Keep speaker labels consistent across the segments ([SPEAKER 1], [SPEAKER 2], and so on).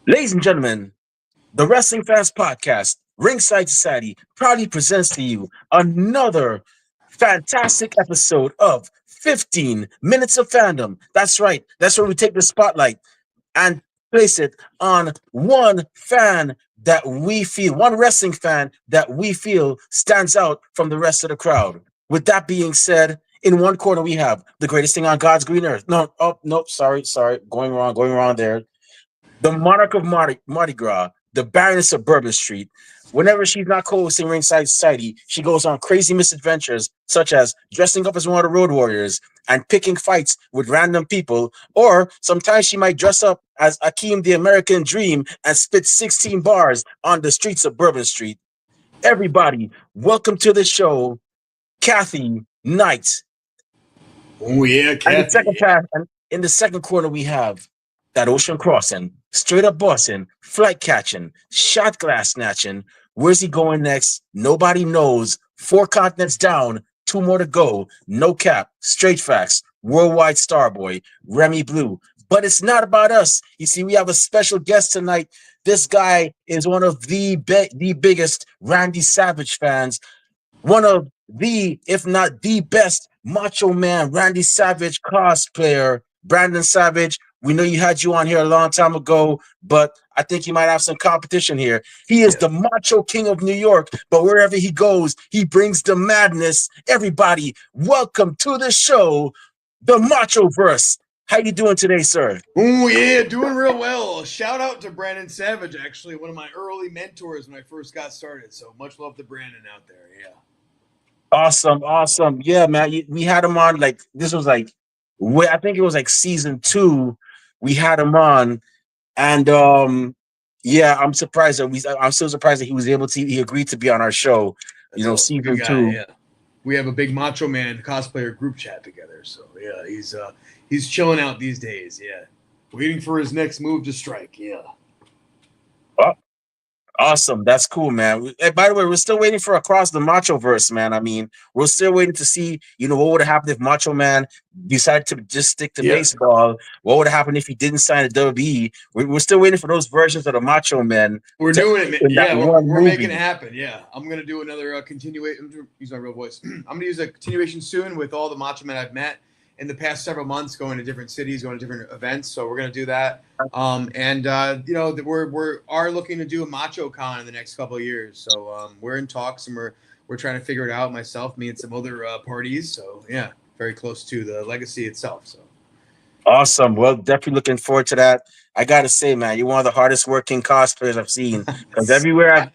[SPEAKER 1] Ladies and gentlemen, the Wrestling Fans Podcast, Ringside Society, proudly presents to you another fantastic episode of 15 Minutes of Fandom. That's right. That's where we take the spotlight and place it on one fan that we feel, one wrestling fan that we feel stands out from the rest of the crowd. With that being said, in one corner we have the greatest thing on God's green earth. No, oh, nope, sorry, going wrong there, the monarch of Mardi Gras, the Baroness of Bourbon Street. Whenever she's not co-hosting Ringside Society, she goes on crazy misadventures, such as dressing up as one of the Road Warriors and picking fights with random people, or sometimes she might dress up as Akeem the American Dream and spit 16 bars on the streets of Bourbon Street. Everybody, welcome to the show, Kathy Knight.
[SPEAKER 2] Oh yeah,
[SPEAKER 1] And the
[SPEAKER 2] Kathy.
[SPEAKER 1] second pass, and in the second corner, we have that ocean crossing, straight up bossing, flight catching, shot glass snatching. Where's he going next? Nobody knows. Four continents down, two more to go. No cap, straight facts, worldwide star boy, Remy Blue. But it's not about us. You see, we have a special guest tonight. This guy is one of the biggest Randy Savage fans, one of the, if not the best, Macho Man Randy Savage cosplayer, Brandon Savage. We know you had you on here a long time ago, but I think you might have some competition here. He is the Macho King of New York, but wherever he goes, he brings the madness. Everybody, welcome to the show, the Machoverse. How you doing today, sir?
[SPEAKER 2] Oh yeah, doing real well. Shout out to Brandon Savage, actually one of my early mentors when I first got started. So much love to Brandon out there. Yeah.
[SPEAKER 1] Awesome. Yeah, man. We had him on like this was like, I think it was like season 2. We had him on, and yeah, I'm still surprised that he agreed to be on our show.
[SPEAKER 2] That's awesome. Good
[SPEAKER 1] Season
[SPEAKER 2] guy.
[SPEAKER 1] 2.
[SPEAKER 2] Yeah. We have a big Macho Man cosplayer group chat together. So yeah, he's chilling out these days. Yeah. Waiting for his next move to strike. Yeah.
[SPEAKER 1] Awesome. That's cool, man. By the way, we're still waiting for Across the Machoverse, man. I mean, we're still waiting to see, what would have happened if Macho Man decided to just stick to baseball. What would have happened if he didn't sign a WWE? We're still waiting for those versions of the Macho Man.
[SPEAKER 2] We're doing it, man.
[SPEAKER 1] In that
[SPEAKER 2] Yeah,
[SPEAKER 1] one
[SPEAKER 2] we're
[SPEAKER 1] movie.
[SPEAKER 2] making it happen. Yeah, I'm gonna do another continuation. Use my real voice. I'm gonna use a continuation soon with all the Macho Men I've met in the past several months, going to different cities, going to different events. So we're gonna do that. We are looking to do a Macho Con in the next couple of years. So we're in talks and we're trying to figure it out myself, me and some other parties. So yeah, very close to the legacy itself. So.
[SPEAKER 1] Awesome. Well, definitely looking forward to that. I gotta say, man, you're one of the hardest working cosplayers I've seen. Because everywhere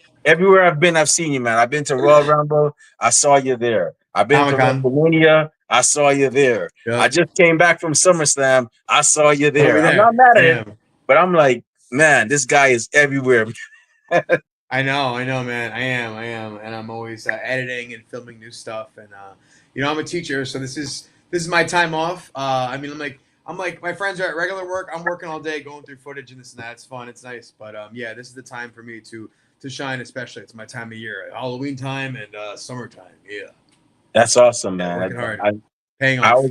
[SPEAKER 1] I've been, I've seen you, man. I've been to Royal Rumble, I saw you there. I've been to
[SPEAKER 2] Comic-Con.
[SPEAKER 1] WrestleMania, I saw you there.
[SPEAKER 2] Yep.
[SPEAKER 1] I just came back from SummerSlam, I saw you
[SPEAKER 2] I'll be
[SPEAKER 1] there. I'm
[SPEAKER 2] there.
[SPEAKER 1] not mad at it,
[SPEAKER 2] Damn.
[SPEAKER 1] but I'm like, man, this guy is everywhere.
[SPEAKER 2] I know, man. I am, and I'm always editing and filming new stuff. And I'm a teacher, so this is my time off. I mean, I'm like my friends are at regular work. I'm working all day, going through footage and this and that. It's fun, it's nice, but yeah, this is the time for me to shine. Especially, it's my time of year, Halloween time and summertime. Yeah,
[SPEAKER 1] That's awesome, man.
[SPEAKER 2] working hard,
[SPEAKER 1] I,
[SPEAKER 2] paying
[SPEAKER 1] I,
[SPEAKER 2] off.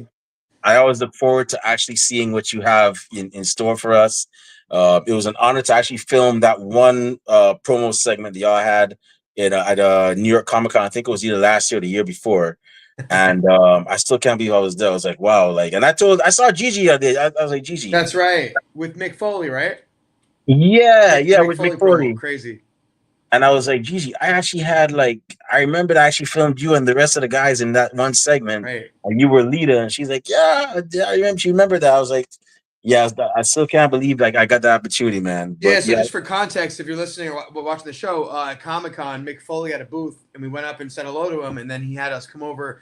[SPEAKER 1] I always look forward to actually seeing what you have in store for us. It was an honor to actually film that one promo segment that y'all had at New York Comic Con. I think it was either last year or the year before. And I still can't believe I was there. I was like, wow, and I saw Gigi out there. I was like, Gigi.
[SPEAKER 2] That's right, with Mick Foley, right?
[SPEAKER 1] Yeah, with
[SPEAKER 2] Foley
[SPEAKER 1] Mick
[SPEAKER 2] promo,
[SPEAKER 1] Foley.
[SPEAKER 2] crazy.
[SPEAKER 1] And I was like, Gigi, I actually had I remember that I actually filmed you and the rest of the guys in that one segment.
[SPEAKER 2] Right.
[SPEAKER 1] And you were Lita. And she's like, yeah, I remember. She remembered that. I was like, yeah, I still can't believe I got the opportunity, man. But,
[SPEAKER 2] Yeah, so just for context, if you're listening or watching the show, at Comic-Con, Mick Foley had a booth, and we went up and said hello to him, and then he had us come over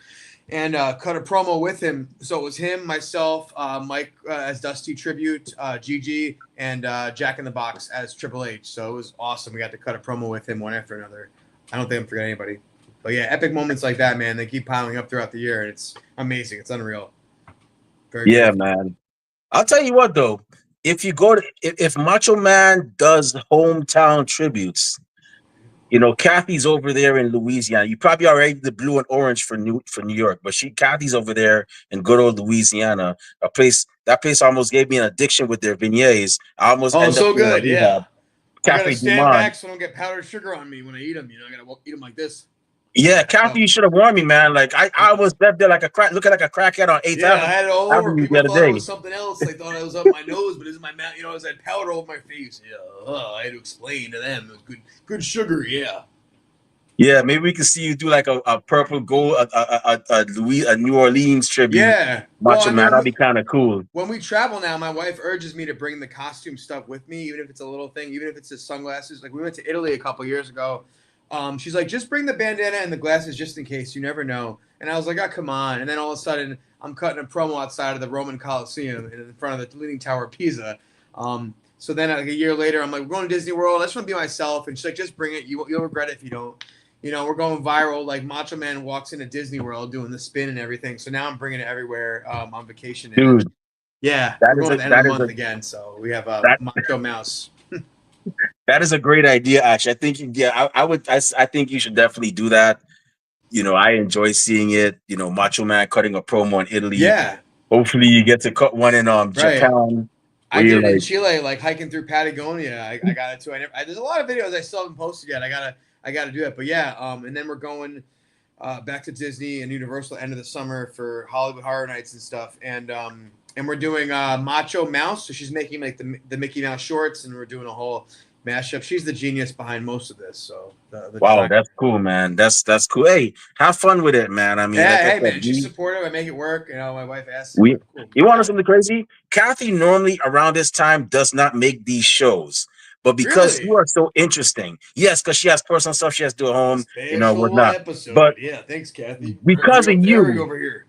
[SPEAKER 2] and cut a promo with him. So it was him, myself, Mike as Dusty Tribute, Gigi, and Jack in the Box as Triple H. So it was awesome. We got to cut a promo with him one after another. I don't think I'm forgetting anybody. But yeah, epic moments like that, man, they keep piling up throughout the year, and it's amazing. It's unreal.
[SPEAKER 1] Very cool. Man. I'll tell you what, though. If you go to if Macho Man does hometown tributes, Kathy's over there in Louisiana. You probably already the blue and orange for New York, but Kathy's over there in good old Louisiana. That place almost gave me an addiction with their beignets. I almost
[SPEAKER 2] Oh,
[SPEAKER 1] end up
[SPEAKER 2] so
[SPEAKER 1] in a
[SPEAKER 2] good. Yeah.
[SPEAKER 1] rehab.
[SPEAKER 2] I gotta
[SPEAKER 1] Cafe Du
[SPEAKER 2] stand
[SPEAKER 1] Monde.
[SPEAKER 2] back so I don't get powdered sugar on me when I eat them. I gotta eat them like this.
[SPEAKER 1] Yeah,
[SPEAKER 2] That's
[SPEAKER 1] Kathy,
[SPEAKER 2] how.
[SPEAKER 1] you should have warned me, man. Like I was left there like a crack, looking like a crackhead on Eighth
[SPEAKER 2] Yeah, I had it all over.
[SPEAKER 1] Avenue the
[SPEAKER 2] People
[SPEAKER 1] other
[SPEAKER 2] thought it
[SPEAKER 1] day.
[SPEAKER 2] was something else. They thought it was up my nose, but it's my mouth. I had powder over my face. Yeah, I had to explain to them it was good sugar. Yeah.
[SPEAKER 1] Yeah, maybe we can see you do like a purple gold, a New Orleans tribute,
[SPEAKER 2] Yeah. Well,
[SPEAKER 1] Macho
[SPEAKER 2] I mean,
[SPEAKER 1] Man. That'd be kind of cool.
[SPEAKER 2] when we travel now, my wife urges me to bring the costume stuff with me, even if it's a little thing, even if it's the sunglasses. Like we went to Italy a couple years ago. She's like, just bring the bandana and the glasses just in case. You never know. And I was like, oh, come on. And then all of a sudden, I'm cutting a promo outside of the Roman Coliseum in front of the Leaning Tower of Pisa. So then, like a year later, I'm like, we're going to Disney World. I just want to be myself. And she's like, just bring it. You'll regret it if you don't. We're going viral. Like Macho Man walks into Disney World doing the spin and everything. So now I'm bringing it everywhere on vacation. And then,
[SPEAKER 1] Dude,
[SPEAKER 2] yeah,
[SPEAKER 1] that
[SPEAKER 2] we're
[SPEAKER 1] is
[SPEAKER 2] going
[SPEAKER 1] a
[SPEAKER 2] at the end of
[SPEAKER 1] that
[SPEAKER 2] the
[SPEAKER 1] is a
[SPEAKER 2] month again. So we have a
[SPEAKER 1] that
[SPEAKER 2] Macho Mouse.
[SPEAKER 1] that is a great idea. Actually, I think I think you should definitely do that. I enjoy seeing it. Macho Man cutting a promo in Italy.
[SPEAKER 2] Yeah,
[SPEAKER 1] Hopefully, you get to cut one in
[SPEAKER 2] right.
[SPEAKER 1] Japan
[SPEAKER 2] I
[SPEAKER 1] where you're
[SPEAKER 2] did it in
[SPEAKER 1] like,
[SPEAKER 2] Chile, like hiking through Patagonia. I got it too. There's a lot of videos I still haven't posted yet. I gotta do that. But yeah, and then we're going back to Disney and Universal end of the summer for Hollywood Horror Nights and stuff. And we're doing Macho Mouse. So she's making like the Mickey Mouse shorts, and we're doing a whole mashup. She's the genius behind most of this. So the
[SPEAKER 1] wow,
[SPEAKER 2] design.
[SPEAKER 1] that's cool, man. That's cool. Hey, have fun with it, man. I mean, like
[SPEAKER 2] Yeah,
[SPEAKER 1] I
[SPEAKER 2] hey
[SPEAKER 1] said,
[SPEAKER 2] man, she's supportive. I make it work. My wife asks, I'm
[SPEAKER 1] we
[SPEAKER 2] like, cool,
[SPEAKER 1] you
[SPEAKER 2] you
[SPEAKER 1] want to know
[SPEAKER 2] got it.
[SPEAKER 1] something crazy? Kathy normally around this time does not make these shows. But because you
[SPEAKER 2] Really?
[SPEAKER 1] are so interesting, yes, because she has personal stuff she has to do at home,
[SPEAKER 2] Special
[SPEAKER 1] whatnot. But
[SPEAKER 2] episode. Yeah, thanks, Kathy.
[SPEAKER 1] because of
[SPEAKER 2] Very
[SPEAKER 1] you,
[SPEAKER 2] over here.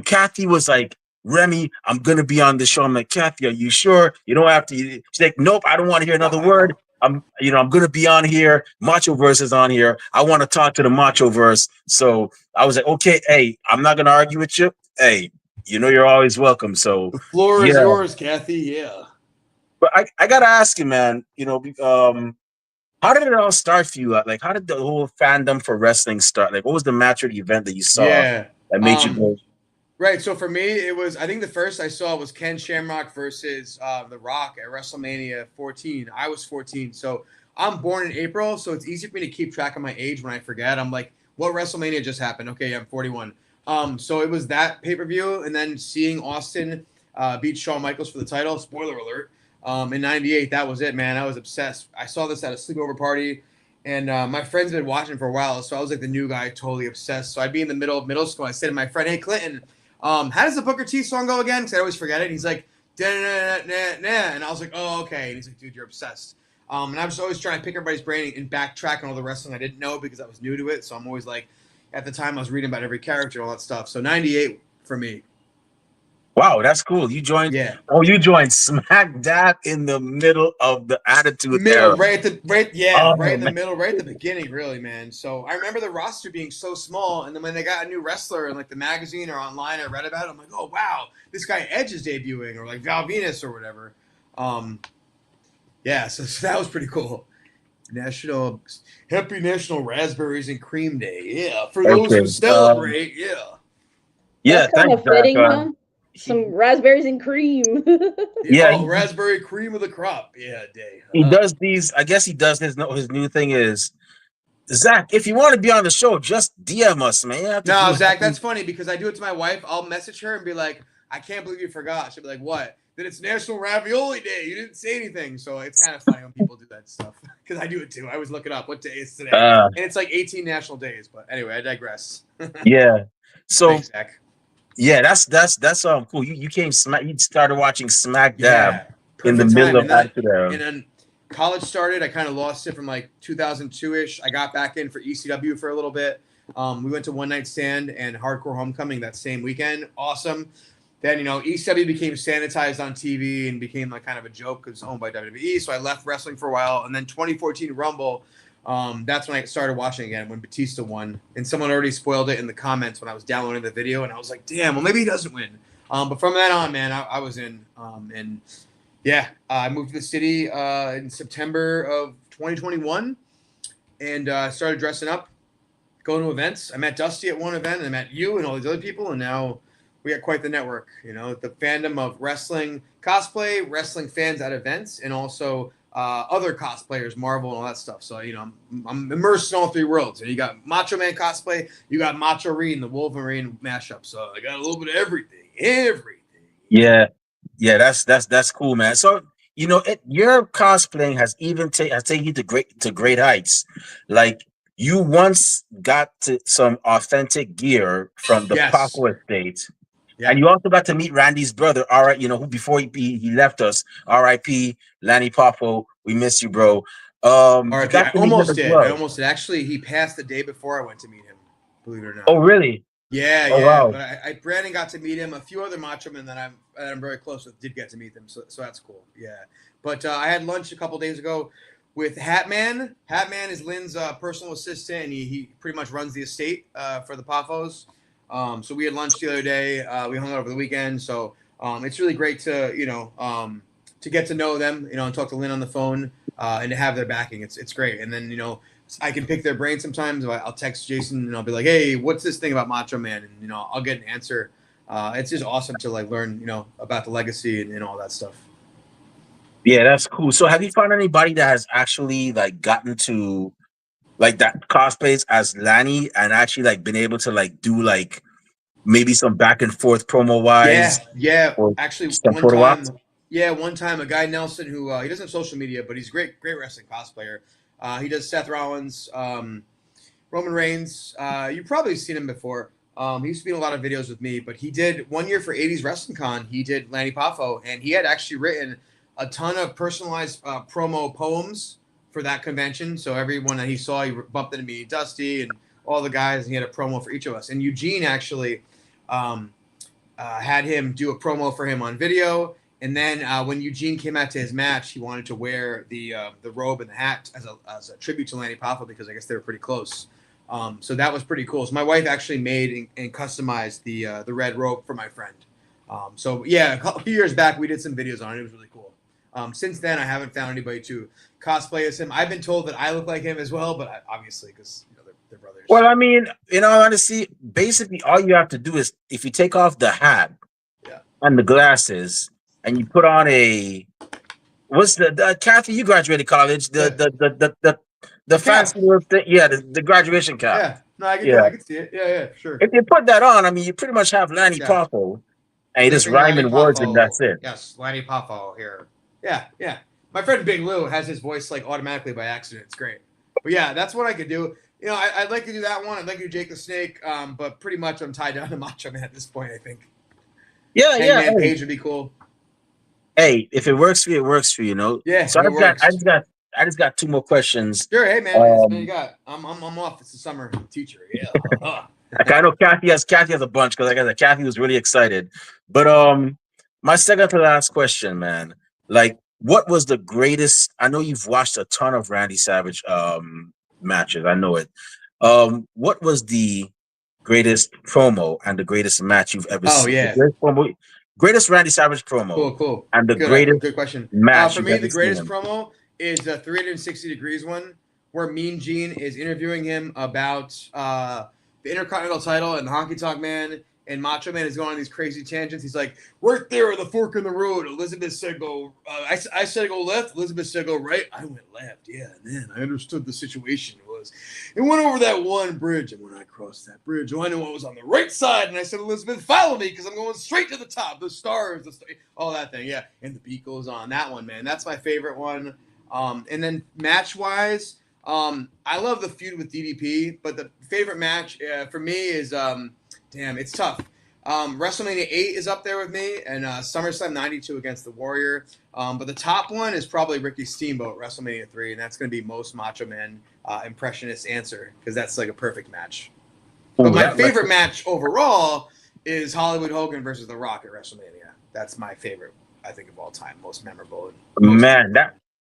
[SPEAKER 1] Kathy was like, Remy, I'm gonna be on the show. I'm like, Kathy, are you sure? You don't have to. She's like, nope, I don't want to hear another word. I'm gonna be on here. Machoverse is on here. I want to talk to the Machoverse. So I was like, okay, hey, I'm not gonna argue with you. Hey, you're always welcome. So
[SPEAKER 2] The floor is
[SPEAKER 1] yeah,
[SPEAKER 2] yours, Kathy. Yeah.
[SPEAKER 1] but I gotta ask you, man. How did it all start for you? Like, how did the whole fandom for wrestling start? Like, what was the match or the event that you saw
[SPEAKER 2] Yeah.
[SPEAKER 1] that made you go,
[SPEAKER 2] Right. So for me, it was, I think the first I saw was Ken Shamrock versus The Rock at WrestleMania 14. I was 14. So I'm born in April. So it's easy for me to keep track of my age when I forget. I'm like, what WrestleMania just happened? Okay, I'm 41. So it was that pay per view. And then seeing Austin beat Shawn Michaels for the title, spoiler alert, in 98. That was it, man. I was obsessed. I saw this at a sleepover party. And my friends had been watching for a while, so I was like the new guy, totally obsessed. So I'd be in the middle of middle school. I said to my friend, "Hey, Clinton, how does the Booker T song go again?" Because I always forget it. And he's like, and I was like, oh, okay. And he's like, dude, you're obsessed. And I was always trying to pick everybody's brain and backtrack on all the wrestling I didn't know because I was new to it. So I'm always like, at the time, I was reading about every character and all that stuff. So 98 for me.
[SPEAKER 1] wow, that's cool.
[SPEAKER 2] Yeah.
[SPEAKER 1] You joined smack dab in the middle of the Attitude Era.
[SPEAKER 2] Right
[SPEAKER 1] Oh
[SPEAKER 2] in the
[SPEAKER 1] man,
[SPEAKER 2] middle, right at the beginning, really, man. So I remember the roster being so small, and then when they got a new wrestler in like the magazine or online, I read about it. I'm like, oh wow, this guy Edge is debuting, or like Val Venus or whatever. Um, yeah, so that was pretty cool. National Happy National Raspberries and Cream Day, yeah, for those who
[SPEAKER 1] okay.
[SPEAKER 2] celebrate, yeah.
[SPEAKER 1] Yeah,
[SPEAKER 3] That's kind
[SPEAKER 1] thanks,
[SPEAKER 3] of
[SPEAKER 1] Zach.
[SPEAKER 3] fitting, huh? Some
[SPEAKER 1] He,
[SPEAKER 3] raspberries and cream.
[SPEAKER 2] Yeah,
[SPEAKER 1] yeah,
[SPEAKER 2] oh, raspberry cream of the crop, yeah, day.
[SPEAKER 1] he does these. I guess he does his new thing is Zach. If you want to be on the show, just DM us, man. You have to
[SPEAKER 2] No,
[SPEAKER 1] do
[SPEAKER 2] Zach,
[SPEAKER 1] nothing.
[SPEAKER 2] that's funny because I do it to my wife. I'll message her and be like, I can't believe you forgot. She'll be like, what? Then it's National Ravioli Day. You didn't say anything. So it's kind of funny when people do that stuff because I do it too. I always look it up. What day is today?
[SPEAKER 1] Uh,
[SPEAKER 2] And it's like 18 national days. But anyway, I digress.
[SPEAKER 1] yeah. So
[SPEAKER 2] Thanks, Zach.
[SPEAKER 1] yeah, that's cool. You started watching Smack Dab
[SPEAKER 2] Yeah,
[SPEAKER 1] in the
[SPEAKER 2] perfect
[SPEAKER 1] middle
[SPEAKER 2] time.
[SPEAKER 1] of Attitude Era.
[SPEAKER 2] And then college started. I kind of lost it from like 2002 ish. I got back in for ECW for a little bit. We went to One Night Stand and Hardcore Homecoming that same weekend. Awesome. Then ECW became sanitized on TV and became like kind of a joke because it's owned by WWE. So I left wrestling for a while, and then 2014 Rumble. That's when I started watching again when Batista won, and someone already spoiled it in the comments when I was downloading the video, and I was like, "Damn, well maybe he doesn't win." But from that on, man, I was in. And yeah, I moved to the city in September of 2021, and started dressing up, going to events. I met Dusty at one event, and I met you and all these other people, and now we got quite the network. You know, the fandom of wrestling cosplay, wrestling fans at events, and also other cosplayers, Marvel and all that stuff. So you know, I'm immersed in all three worlds. And you got Macho Man cosplay, you got Macho Reen, the Wolverine mashup. So I got a little bit of everything, everything.
[SPEAKER 1] Yeah, yeah, that's cool, man. So you know, your cosplaying has has taken you to great heights. Like you once got to some authentic gear from the
[SPEAKER 2] Yes.
[SPEAKER 1] Paco estate, and
[SPEAKER 2] Yeah.
[SPEAKER 1] you also got to meet Randy's brother. All right, you know who before he left us. R.I.P. Lanny Poffo. We miss you, bro. You
[SPEAKER 2] RIP.
[SPEAKER 1] got
[SPEAKER 2] I
[SPEAKER 1] to meet him
[SPEAKER 2] almost
[SPEAKER 1] as
[SPEAKER 2] did. I
[SPEAKER 1] well.
[SPEAKER 2] almost did. Actually, he passed the day before I went to meet him. Believe it or
[SPEAKER 1] Oh,
[SPEAKER 2] not.
[SPEAKER 1] really?
[SPEAKER 2] Yeah,
[SPEAKER 1] Oh,
[SPEAKER 2] yeah.
[SPEAKER 1] wow.
[SPEAKER 2] But Brandon got to meet him. A few other Macho Men that I'm very close with did get to meet them. So that's cool. Yeah. But I had lunch a couple days ago with Hatman. Hatman is Lynn's personal assistant, and he pretty much runs the estate for the Paphos. So we had lunch the other day. We hung out over the weekend. So it's really great to to get to know them, and talk to Lynn on the phone and to have their backing. It's great. And then I can pick their brain sometimes. I'll text Jason and I'll be like, "Hey, what's this thing about Macho Man?" And I'll get an answer. It's just awesome to learn about the legacy and all that stuff.
[SPEAKER 1] Yeah, that's cool. So have you found anybody that has actually like gotten to like that cosplays as Lanny and actually like been able to like do like maybe some back and forth promo
[SPEAKER 2] Yeah,
[SPEAKER 1] wise
[SPEAKER 2] yeah.
[SPEAKER 1] or
[SPEAKER 2] Actually,
[SPEAKER 1] some photo ops?
[SPEAKER 2] one time, a guy Nelson who he doesn't have social media, but he's a great wrestling cosplayer. He does Seth Rollins, Roman Reigns. You've probably seen him before. He used to be in a lot of videos with me, but he did one year for 80s Wrestling Con. He did Lanny Poffo, and he had actually written a ton of personalized promo poems for that convention. So everyone that he saw, he bumped into me, Dusty, and all the guys, and he had a promo for each of us. And Eugene actually um, had him do a promo for him on video. And then when Eugene came out to his match, he wanted to wear the robe and the hat as a tribute to Lanny Poffo because I guess they were pretty close. So that was pretty cool. So my wife actually made and customized the red robe for my friend. So yeah, a few years back we did some videos on it. It was really cool. Since then I haven't found anybody to cosplay as him. I've been told that I look like him as well, but obviously because they're brothers.
[SPEAKER 1] Well, I mean, honestly, basically all you have to do is if you take off the hat
[SPEAKER 2] Yeah.
[SPEAKER 1] and the glasses and you put on what's the Kathy, you graduated college,
[SPEAKER 2] Yeah.
[SPEAKER 1] the
[SPEAKER 2] Cap.
[SPEAKER 1] fancy little thing, yeah, the graduation cap.
[SPEAKER 2] Yeah. No, I can do it.
[SPEAKER 1] Yeah.
[SPEAKER 2] I can see it. Yeah, yeah, sure.
[SPEAKER 1] If you put that on, I mean you pretty much have Lanny
[SPEAKER 2] Yeah.
[SPEAKER 1] Poffo and you just
[SPEAKER 2] Zipping
[SPEAKER 1] rhyme
[SPEAKER 2] Lanny
[SPEAKER 1] in words and
[SPEAKER 2] Poffo.
[SPEAKER 1] that's it.
[SPEAKER 2] Yes, Lanny Poffo here. Yeah, yeah. My friend Big Lou has his voice automatically by accident. It's great. But yeah, that's what I could do. I'd like to do that one. I'd like to do Jake the Snake. But pretty much I'm tied down to Macho Man at this point, I think.
[SPEAKER 1] Yeah, yeah.
[SPEAKER 2] Hangman Page would be cool.
[SPEAKER 1] Hey, if it works for you, it works for you,
[SPEAKER 2] Yeah,
[SPEAKER 1] So
[SPEAKER 2] if it works.
[SPEAKER 1] I just got two more questions.
[SPEAKER 2] Sure, hey man, what you got? I'm off. It's the summer teacher. Yeah.
[SPEAKER 1] I know Kathy has a bunch because like I said, Kathy was really excited. But my second to last question, man. Like, what was the greatest? I know you've watched a ton of Randy Savage matches. I know it. What was the greatest promo and the greatest match you've ever
[SPEAKER 2] Oh
[SPEAKER 1] seen?
[SPEAKER 2] yeah.
[SPEAKER 1] Greatest Randy Savage promo
[SPEAKER 2] Cool.
[SPEAKER 1] and the
[SPEAKER 2] Good question.
[SPEAKER 1] match
[SPEAKER 2] For
[SPEAKER 1] you've
[SPEAKER 2] me,
[SPEAKER 1] ever
[SPEAKER 2] the
[SPEAKER 1] seen
[SPEAKER 2] greatest
[SPEAKER 1] him.
[SPEAKER 2] promo is the 360 degrees one, where Mean Gene is interviewing him about the Intercontinental title and the Honky Tonk Man, and Macho Man is going on these crazy tangents. He's like, "Right there at the fork in the road." Elizabeth said, "Go." I said, "Go left." Elizabeth said, "Go right." I went left. Yeah, and then I understood the situation was. It went over that one bridge, and when I crossed that bridge, I knew what was on the right side. And I said, "Elizabeth, follow me, because I'm going straight to the top. The stars, all that thing." Yeah, and the beat goes on. That one, man, that's my favorite one. And then match wise, I love the feud with DDP, but the favorite match for me is it's tough. WrestleMania 8 is up there with me, and SummerSlam 92 against the Warrior. But the top one is probably Ricky Steamboat, WrestleMania 3, and that's going to be most Macho Man impressionist answer, because that's like a perfect match. But my favorite match overall is Hollywood Hogan versus The Rock at WrestleMania. That's my favorite, I think, of all time, most memorable.
[SPEAKER 1] Man,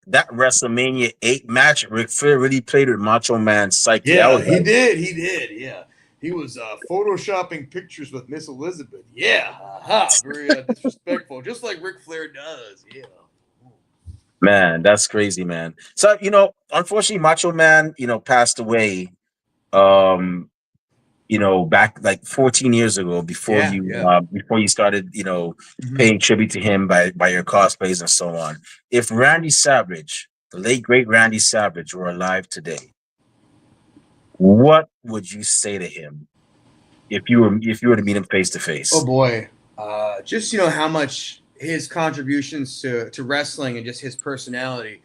[SPEAKER 1] that WrestleMania 8 match, Ric Flair really played with Macho Man's psyche.
[SPEAKER 2] Yeah, he did. Yeah. He was photoshopping pictures with Miss Elizabeth. Yeah. Very disrespectful, just like Ric Flair does. Yeah.
[SPEAKER 1] Man, that's crazy, man. So, unfortunately, Macho Man, passed away, um, back like 14 years ago
[SPEAKER 2] Yeah, yeah.
[SPEAKER 1] before you started,
[SPEAKER 2] Hmm.
[SPEAKER 1] paying tribute to him by your cosplays and so on. If Randy Savage, the late great Randy Savage, were alive today, what would you say to him if you were to meet him face to
[SPEAKER 2] Oh
[SPEAKER 1] face?
[SPEAKER 2] boy, just how much his contributions to wrestling and just his personality,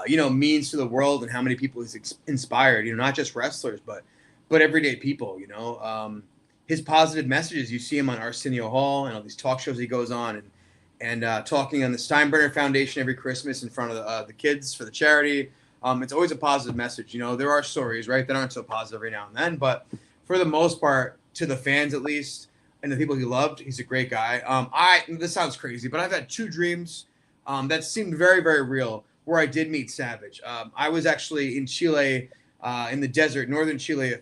[SPEAKER 2] means to the world, and how many people he's inspired. Not just wrestlers, but everyday people. His positive messages. You see him on Arsenio Hall and all these talk shows he goes on, and talking on the Steinbrenner Foundation every Christmas in front of the kids for the charity. It's always a positive message. There are stories, right, that aren't so positive every now and then, but for the most part, to the fans at least, and the people he loved, he's a great guy. This sounds crazy, but I've had two dreams that seemed very, very real where I did meet Savage. I was actually in Chile, in the desert, northern Chile,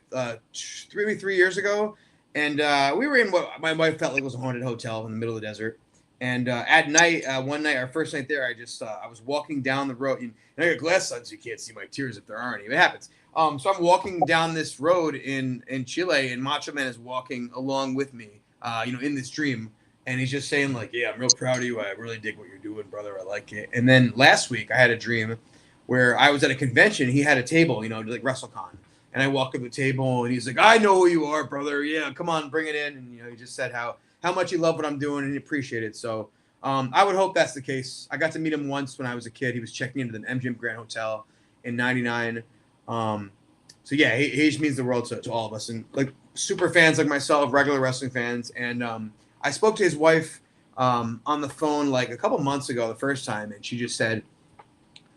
[SPEAKER 2] 3 years ago, and we were in what my wife felt like was a haunted hotel in the middle of the desert. And at night, one night, our first night there, I was walking down the road, and I got glasses on, so you can't see my tears if there are any. It happens. So I'm walking down this road in Chile, and Macho Man is walking along with me, in this dream, and he's just saying like, "Yeah, I'm real proud of you. I really dig what you're doing, brother. I like it." And then last week, I had a dream where I was at a convention. He had a table, like WrestleCon, and I walk up to the table, and he's like, "I know who you are, brother. Yeah, come on, bring it in." And he just said how much he loved what I'm doing and he appreciated it. So I would hope that's the case. I got to meet him once when I was a kid. He was checking into the MGM Grand Hotel in '99. So yeah, he just means the world to all of us, and like super fans like myself, regular wrestling fans. And I spoke to his wife on the phone like a couple months ago, the first time, and she just said,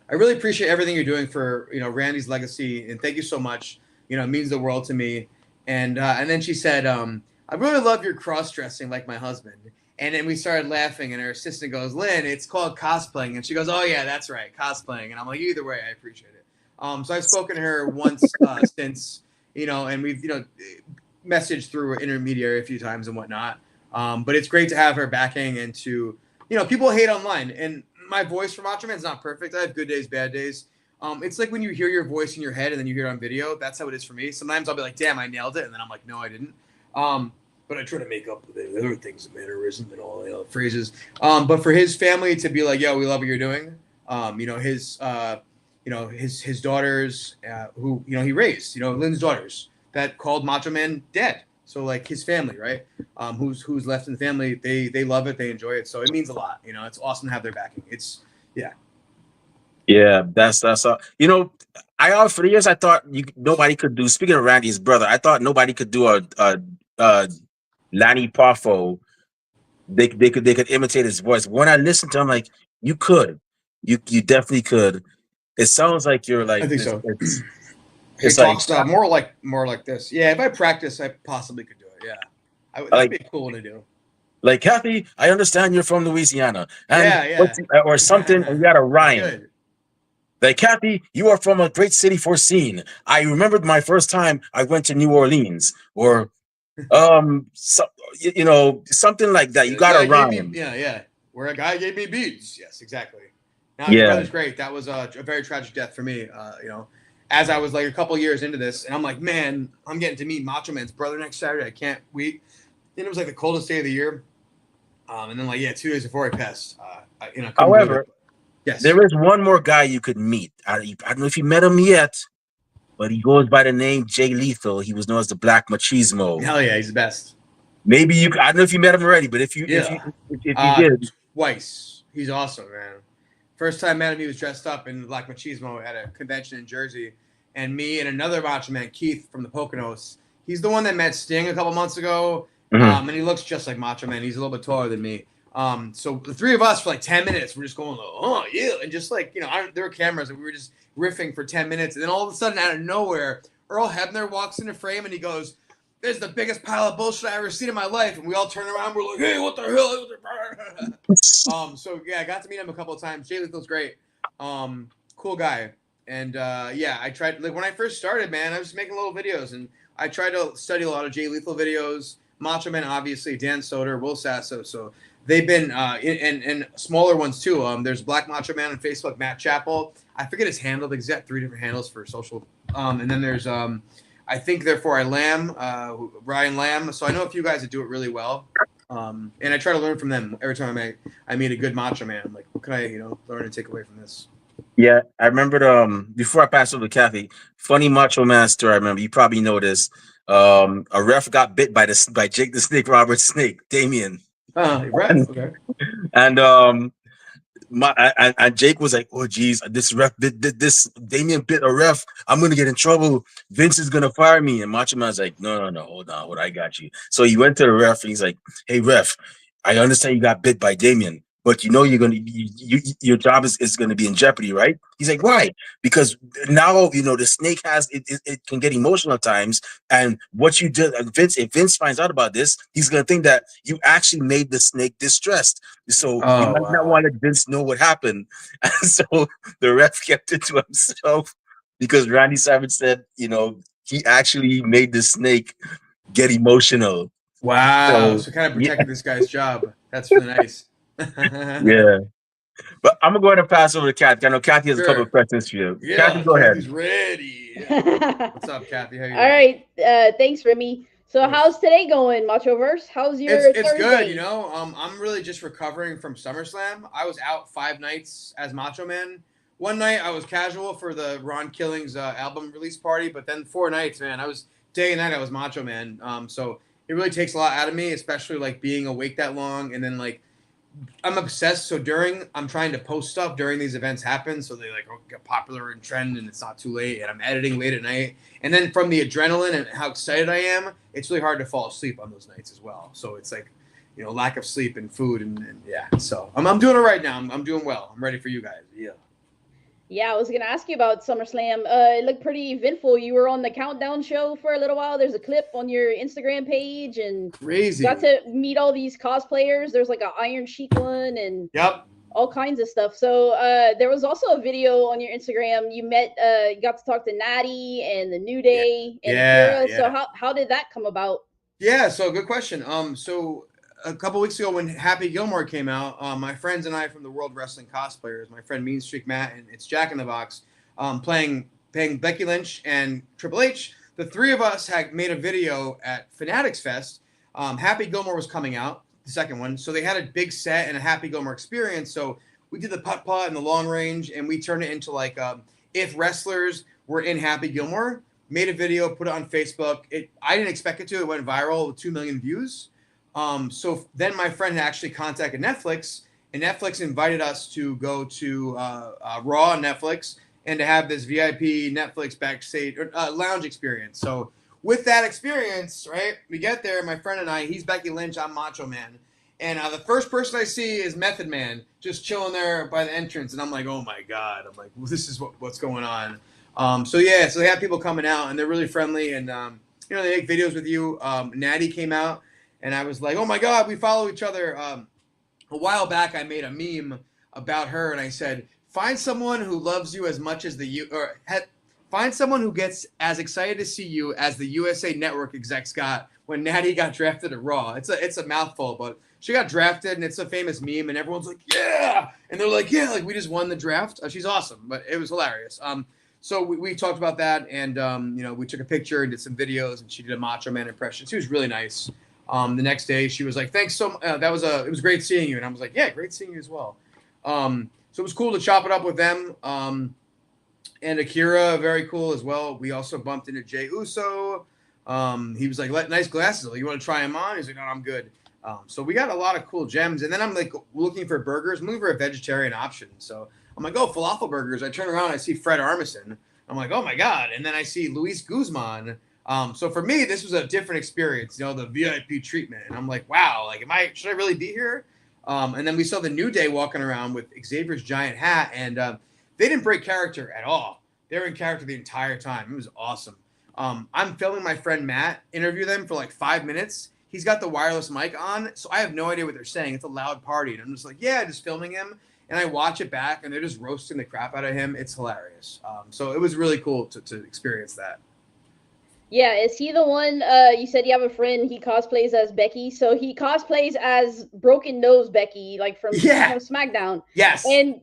[SPEAKER 2] "I really appreciate everything you're doing for Randy's legacy, and thank you so much. It means the world to me." And then she said, "I really love your cross dressing like my husband." And then we started laughing, and her assistant goes, "Lynn, it's called cosplaying." And she goes, "Oh yeah, that's right, cosplaying." And I'm like, "Either way, I appreciate it." So I've spoken to her once since, and we've messaged through an intermediary a few times and whatnot. But it's great to have her backing, and to people hate online, and my voice for Macho Man is not perfect. I have good days, bad days. It's like when you hear your voice in your head and then you hear it on video. That's how it is for me. Sometimes I'll be like, "Damn, I nailed it," and then I'm like, "No, I didn't." But I try to make up the other things, the mannerism and all the other phrases. But for his family to be like, "Yo, we love what you're doing," his daughters, who he raised, Lynn's daughters, that called Macho Man dad. So like his family, right? Who's left in the family, they love it, they enjoy it. So it means a lot. It's awesome to have their backing. It's yeah.
[SPEAKER 1] Yeah, that's for the years I thought nobody could do. Speaking of Randy's brother, I thought nobody could do a Lanny Poffo. They could imitate his voice. When I listened to him, like, you could, you definitely could. It sounds like you're
[SPEAKER 2] I
[SPEAKER 1] like
[SPEAKER 2] think so. He
[SPEAKER 1] it's like
[SPEAKER 2] talks more like this. Yeah, if I practice, I possibly could do it. Yeah, that'd
[SPEAKER 1] like
[SPEAKER 2] be cool to do.
[SPEAKER 1] like Kathy. I understand you're from Louisiana, and
[SPEAKER 2] Yeah, yeah.
[SPEAKER 1] or something, and you got a
[SPEAKER 2] That's
[SPEAKER 1] rhyme.
[SPEAKER 2] good.
[SPEAKER 1] Like, Kathy, you are from a great city for scene. I remembered my first time I went to New Orleans, or so, something like that. You
[SPEAKER 2] Yeah, the
[SPEAKER 1] got to
[SPEAKER 2] guy gave me,
[SPEAKER 1] rhyme.
[SPEAKER 2] yeah. Where a guy gave me beads. Yes, exactly. Now his
[SPEAKER 1] Yeah,
[SPEAKER 2] brother's great. That was a very tragic death for me. As I was like a couple years into this, and I'm like, man, I'm getting to meet Macho Man's brother next Saturday. I can't wait. And it was like the coldest day of the year. And then 2 days before I passed, I couldn't believe it.
[SPEAKER 1] however,
[SPEAKER 2] Yes.
[SPEAKER 1] there is one more guy you could meet. I don't know if you met him yet, but he goes by the name Jay Lethal. He was known as the Black Machismo.
[SPEAKER 2] Hell yeah, he's the best.
[SPEAKER 1] Maybe I don't know if you met him already, but
[SPEAKER 2] Yeah.
[SPEAKER 1] if you did,
[SPEAKER 2] Twice. He's awesome, man. First time I met him, he was dressed up in Black Machismo at a convention in Jersey. And me and another Macho Man, Keith from the Poconos. He's the one that met Sting a couple months ago.
[SPEAKER 1] mhm.
[SPEAKER 2] And he looks just like Macho Man. He's a little bit taller than me. So the three of us for like 10 minutes, we're just going, "Oh, yeah." And just like, there were cameras and we were just riffing for 10 minutes. And then all of a sudden, out of nowhere, Earl Hebner walks in the frame and he goes, "This is the biggest pile of bullshit I've ever seen in my life." And we all turn around. We're like, "Hey, what the hell?" So yeah, I got to meet him a couple of times. Jay Lethal's great. Cool guy. And I tried, like, when I first started, man, I was making little videos, and I tried to study a lot of Jay Lethal videos. Macho Man, obviously, Dan Soder, Will Sasso. So they've been and smaller ones too. There's Black Macho Man on Facebook, Matt Chappell. I forget his handle. He's got 3 different handles for social. And then there's I think therefore I Lamb, Ryan Lamb. So I know a few guys that do it really well. And I try to learn from them every time I meet a good Macho Man. I'm like, what can I learn and take away from this?
[SPEAKER 1] Yeah, I remember before I passed over to Kathy, funny Macho Man story. I remember, you probably know this. A ref got bit by Jake the Snake Roberts Snake, Damien.
[SPEAKER 2] Ref, okay.
[SPEAKER 1] And and Jake was like, "Oh geez, this ref bit this Damien bit a ref. I'm gonna get in trouble. Vince is gonna fire me." And Macho Man's like, "No, hold on, I got you." So he went to the ref and he's like, "Hey ref, I understand you got bit by Damien, but you're gonna your job is gonna be in jeopardy, right?" He's like, "Why?" Because now the snake has it can get emotional at times, and what you did, if Vince finds out about this, he's gonna think that you actually made the snake distressed. So you might not want to let Vince know what happened." And so the ref kept it to himself because Randy Savage said, he actually made the snake get emotional.
[SPEAKER 2] Wow. So kind of protected this guy's job. That's really nice.
[SPEAKER 1] Yeah. But I'm gonna go ahead and pass over to Kathy. I know Kathy has a couple of questions for you.
[SPEAKER 2] Yeah,
[SPEAKER 1] Kathy, go
[SPEAKER 2] Kathy's
[SPEAKER 1] ahead.
[SPEAKER 2] ready. What's up, Kathy? How you doing?
[SPEAKER 3] All right. Thanks, Remy. So how's today going, Machoverse? How's your
[SPEAKER 2] It's
[SPEAKER 3] Thursday?
[SPEAKER 2] good, I'm really just recovering from SummerSlam. I was out 5 nights as Macho Man. One night I was casual for the Ron Killings album release party, but then 4 nights, man, I was day and night I was Macho Man. So it really takes a lot out of me, especially like being awake that long, and then like I'm obsessed. So I'm trying to post stuff during these events happen, so they like get popular and trend, and it's not too late. And I'm editing late at night, and then from the adrenaline and how excited I am, it's really hard to fall asleep on those nights as well. So it's like, lack of sleep and food, and yeah. So I'm doing it right now. I'm doing well. I'm ready for you guys. Yeah.
[SPEAKER 3] Yeah, I was gonna ask you about SummerSlam. It looked pretty eventful. You were on the countdown show for a little while. There's a clip on your Instagram page, and
[SPEAKER 2] crazy.
[SPEAKER 3] Got to meet all these cosplayers. There's like an Iron Sheik one, and all kinds of stuff. So there was also a video on your Instagram. You got to talk to Natty and the New Day and Akira. So how did that come about?
[SPEAKER 2] Yeah, so good question. So a couple weeks ago when Happy Gilmore came out, my friends and I from the World Wrestling Cosplayers, my friend Mean Streak Matt and it's Jack in the Box, playing Becky Lynch and Triple H. The 3 of us had made a video at Fanatics Fest. Happy Gilmore was coming out, the second one, so they had a big set and a Happy Gilmore experience. So we did the putt-putt and the long range, and we turned it into like if wrestlers were in Happy Gilmore. Made a video, put it on Facebook. I didn't expect it to. It went viral with 2 million views. So then my friend actually contacted Netflix, and Netflix invited us to go to Raw on Netflix and to have this VIP Netflix backstage lounge experience. So with that experience, right, we get there. My friend and I, he's Becky Lynch, I'm Macho Man. And the first person I see is Method Man just chilling there by the entrance. And I'm like, oh, my God. I'm like, well, this is what's going on. So they have people coming out, and they're really friendly, and they make videos with you. Natty came out, and I was like, oh my God, we follow each other. A while back, I made a meme about her, and I said, find someone who loves you as much as find someone who gets as excited to see you as the USA Network execs got when Natty got drafted to Raw. It's a mouthful, but she got drafted, and it's a famous meme, and everyone's like, yeah, and they're like, yeah, like we just won the draft. She's awesome, but it was hilarious. So we talked about that, and we took a picture and did some videos, and she did a Macho Man impression. She was really nice. The next day, she was like, "Thanks so much. It was great seeing you." And I was like, "Yeah, great seeing you as well." So it was cool to chop it up with them. And Akira, very cool as well. We also bumped into Jey Uso. He was like, "Nice glasses. You want to try them on?" He's like, "No, I'm good." So we got a lot of cool gems. And then I'm like looking for burgers. I'm looking for a vegetarian option. So I'm like, oh, falafel burgers. I turn around, I see Fred Armisen. I'm like, oh my God. And then I see Luis Guzman. So for me, this was a different experience, the VIP treatment. And I'm like, wow, like, should I really be here? And then we saw the New Day walking around with Xavier's giant hat, and they didn't break character at all. They were in character the entire time. It was awesome. I'm filming my friend Matt interview them for like 5 minutes. He's got the wireless mic on, so I have no idea what they're saying. It's a loud party. And I'm just like, yeah, just filming him. And I watch it back, and they're just roasting the crap out of him. It's hilarious. So it was really cool to experience that.
[SPEAKER 3] Yeah, is he the one? You said you have a friend. He cosplays as Becky, so he cosplays as Broken Nose Becky, like from
[SPEAKER 2] Yeah.
[SPEAKER 3] SmackDown.
[SPEAKER 2] Yes.
[SPEAKER 3] And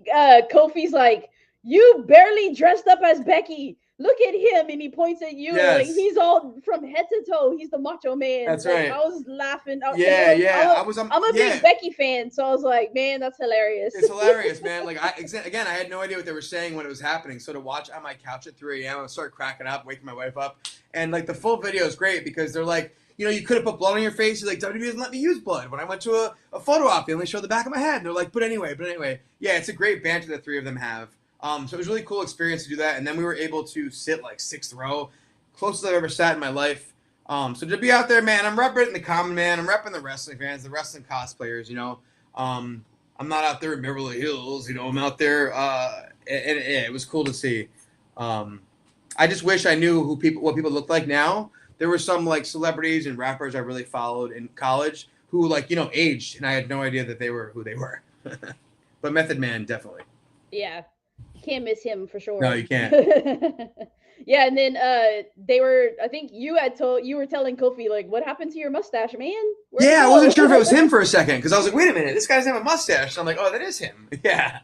[SPEAKER 3] Kofi's like, "You barely dressed up as Becky. Look at him!" And he points at you, like
[SPEAKER 2] Yes.
[SPEAKER 3] he's all from head to toe. He's the Macho Man.
[SPEAKER 2] That's
[SPEAKER 3] Like
[SPEAKER 2] right.
[SPEAKER 3] I was laughing.
[SPEAKER 2] Yeah, yeah.
[SPEAKER 3] I'm a big Becky fan, so I was like, "Man, that's hilarious."
[SPEAKER 2] It's hilarious, man. Like again, I had no idea what they were saying when it was happening. So to watch on my couch at 3 a.m., I start cracking up, waking my wife up, and like the full video is great because they're like, you could have put blood on your face. You're like, WWE doesn't let me use blood. When I went to a photo op, they only showed the back of my head. And they're like, but anyway, yeah, it's a great banter the three of them have. So it was a really cool experience to do that, and then we were able to sit like 6th row, closest I've ever sat in my life. So to be out there, man, I'm repping the common man. I'm repping the wrestling fans, the wrestling cosplayers. I'm not out there in Beverly Hills, I'm out there, and it was cool to see. I just wish I knew what people look like now. There were some like celebrities and rappers I really followed in college who aged, and I had no idea that they were who they were. But Method Man, definitely.
[SPEAKER 3] Yeah, can't miss him for sure.
[SPEAKER 2] No, you can't.
[SPEAKER 3] Yeah, and then I think you were telling Kofi, like, what happened to your mustache, man?
[SPEAKER 2] Yeah, I wasn't sure if it was him for a second because I was like, wait a minute, this guy doesn't have a mustache. So I'm like, oh, that is him. Yeah.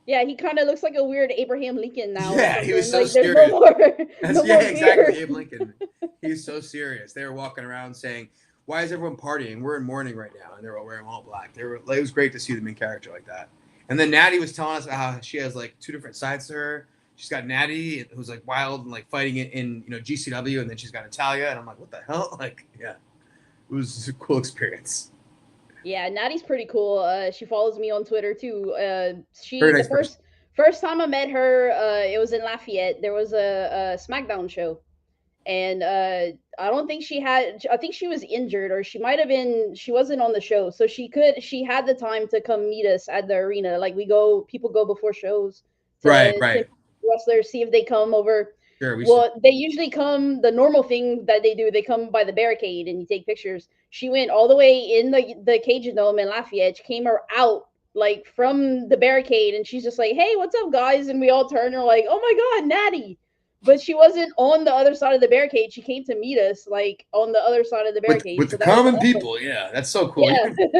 [SPEAKER 3] Yeah, he kind of looks like a weird Abraham Lincoln now.
[SPEAKER 2] Yeah, he was so
[SPEAKER 3] like,
[SPEAKER 2] serious.
[SPEAKER 3] There's no more,
[SPEAKER 2] exactly. Abe Lincoln. He's so serious. They were walking around saying, why is everyone partying? We're in mourning right now. And they were all wearing all black. It was great to see the main character like that. And then Natty was telling us how she has like 2 different sides to her. She's got Natty, who's like wild and like fighting in GCW, and then she's got Natalia, and I'm like, what the hell? Like, yeah, it was a cool experience.
[SPEAKER 3] Yeah, Natty's pretty cool. She follows me on Twitter too. The first time I met her, it was in Lafayette. There was a SmackDown show, and I don't think I think she was injured, or she might have been. She wasn't on the show, so she had the time to come meet us at the arena. Like people go before shows to wrestlers, see if they come over. Sure, they usually come. The normal thing that they do, they come by the barricade and you take pictures. She went all the way in the Cajun Dome in Lafayette. She came out like from the barricade, and she's just like, "Hey, what's up, guys?" And we all turned and are like, "Oh my God, Natty!" But she wasn't on the other side of the barricade. She came to meet us like on the other side of the barricade
[SPEAKER 2] with the common people. Yeah, that's so cool.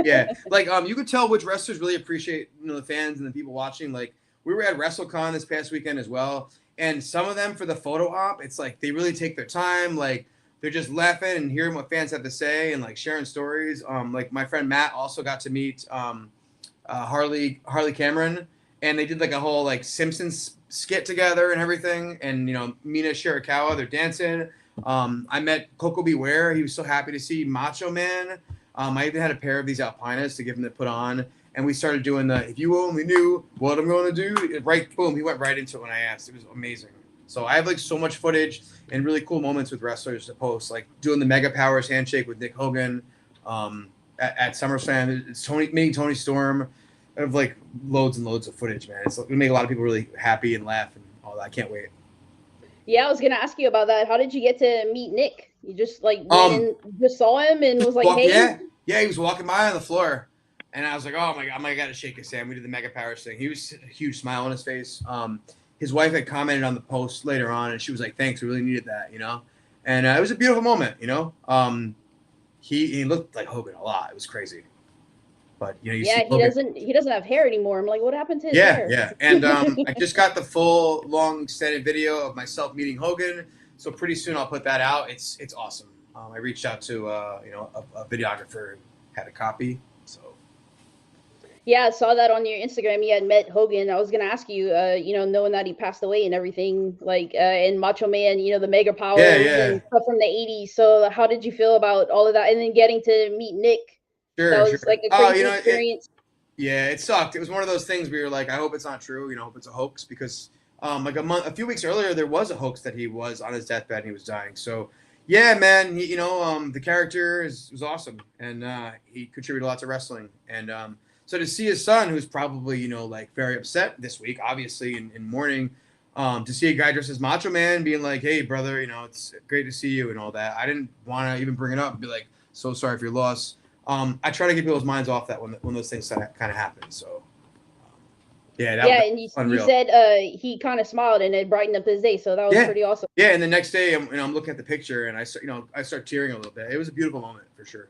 [SPEAKER 2] Yeah, like you could tell which wrestlers really appreciate the fans and the people watching. Like we were at WrestleCon this past weekend as well. And some of them for the photo op, it's like they really take their time. Like they're just laughing and hearing what fans have to say and like sharing stories. Like my friend Matt also got to meet Harley Cameron, and they did like a whole like Simpsons skit together and everything. And Mina Shirakawa, they're dancing. I met Coco Beware. He was so happy to see Macho Man. I even had a pair of these Alpinas to give him to put on. And we started doing the, if you only knew what I'm going to do, right, boom, he went right into it when I asked. It was amazing. So I have like so much footage and really cool moments with wrestlers to post, like doing the Mega Powers handshake with Nick Hogan at SummerSlam. It's meeting Tony Storm. I have like loads and loads of footage, man. It's going to make a lot of people really happy and laugh and all that. I can't wait.
[SPEAKER 3] Yeah, I was going to ask you about that. How did you get to meet Nick? You just like went and just saw him and was like, hey?
[SPEAKER 2] Yeah, he was walking by on the floor. And I was like, oh my God, I got to shake his hand. We did the Mega Powers thing. He was a huge smile on his face. His wife had commented on the post later on, and she was like, thanks, we really needed that, And it was a beautiful moment, He looked like Hogan a lot. It was crazy. But,
[SPEAKER 3] he doesn't have hair anymore. I'm like, what happened to his hair?
[SPEAKER 2] Yeah. And I just got the full, long, extended video of myself meeting Hogan. So pretty soon I'll put that out. It's awesome. I reached out to, a videographer, had a copy.
[SPEAKER 3] Yeah, I saw that on your Instagram. You had met Hogan. I was gonna ask you, knowing that he passed away and everything, like, and Macho Man, the Mega Powers and stuff from the '80s. So, how did you feel about all of that, and then getting to meet Nick? That was like a crazy experience.
[SPEAKER 2] It sucked. It was one of those things where you're like, I hope it's not true. I hope it's a hoax because, like a few weeks earlier, there was a hoax that he was on his deathbed and he was dying. So, yeah, man, the character was awesome, and he contributed a lot to wrestling, and so to see his son, who's probably, like very upset this week, obviously in mourning, to see a guy dressed as Macho Man being like, hey, brother, it's great to see you and all that. I didn't want to even bring it up and be like, so sorry for your loss. I try to get people's minds off that when those things kind of happen. So, Yeah,
[SPEAKER 3] and you said he kind of smiled and it brightened up his day, so that was pretty awesome.
[SPEAKER 2] Yeah, and the next day, I'm looking at the picture and I start tearing a little bit. It was a beautiful moment for sure.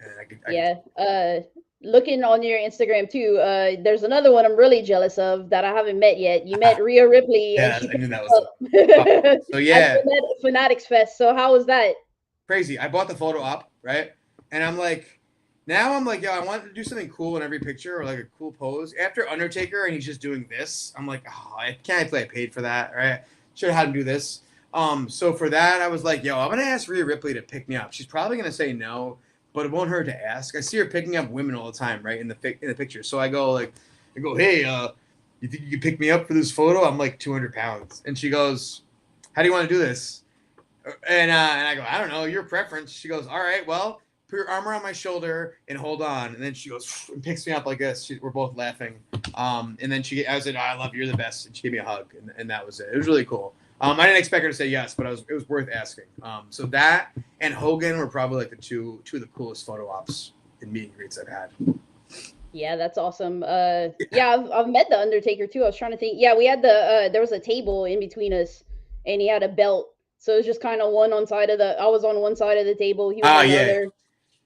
[SPEAKER 3] And looking on your Instagram too, there's another one I'm really jealous of that I haven't met yet. You met Rhea Ripley, and she
[SPEAKER 2] I knew that was so
[SPEAKER 3] at Fanatics Fest. So how was that?
[SPEAKER 2] Crazy. I bought the photo op, right? And I'm like, yo, I want to do something cool in every picture or like a cool pose. After Undertaker and he's just doing this, I'm like, oh, I can't believe I paid for that, right? Should have had him do this. So for that, I was like, yo, I'm gonna ask Rhea Ripley to pick me up. She's probably gonna say no, but it won't hurt to ask. I see her picking up women all the time, right, in the picture. So I go, hey, you think you can pick me up for this photo? I'm like 200 pounds. And she goes, how do you want to do this? And I go, I don't know, your preference. She goes, all right, well, put your arm around my shoulder and hold on. And then she goes and picks me up like this. We're both laughing. And then I said, oh, I love you, you're the best. And she gave me a hug, and that was it. It was really cool. I didn't expect her to say yes, but it was worth asking. So that and Hogan were probably like the two of the coolest photo ops and meet and greets I've had.
[SPEAKER 3] Yeah, that's awesome. I've met the Undertaker too. I was trying to think. Yeah, we had there was a table in between us, and he had a belt. So it was just kind of I was on one side of the table. He was on the other.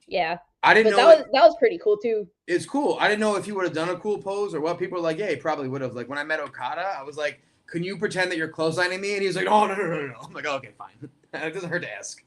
[SPEAKER 3] Yeah.
[SPEAKER 2] I didn't know
[SPEAKER 3] that was pretty cool too.
[SPEAKER 2] It's cool. I didn't know if he would have done a cool pose or what. People were like, yeah, he probably would have. Like when I met Okada, I was like, can you pretend that you're clotheslining me? And he's like, oh, no. I'm like, oh, okay, fine. It doesn't hurt to ask.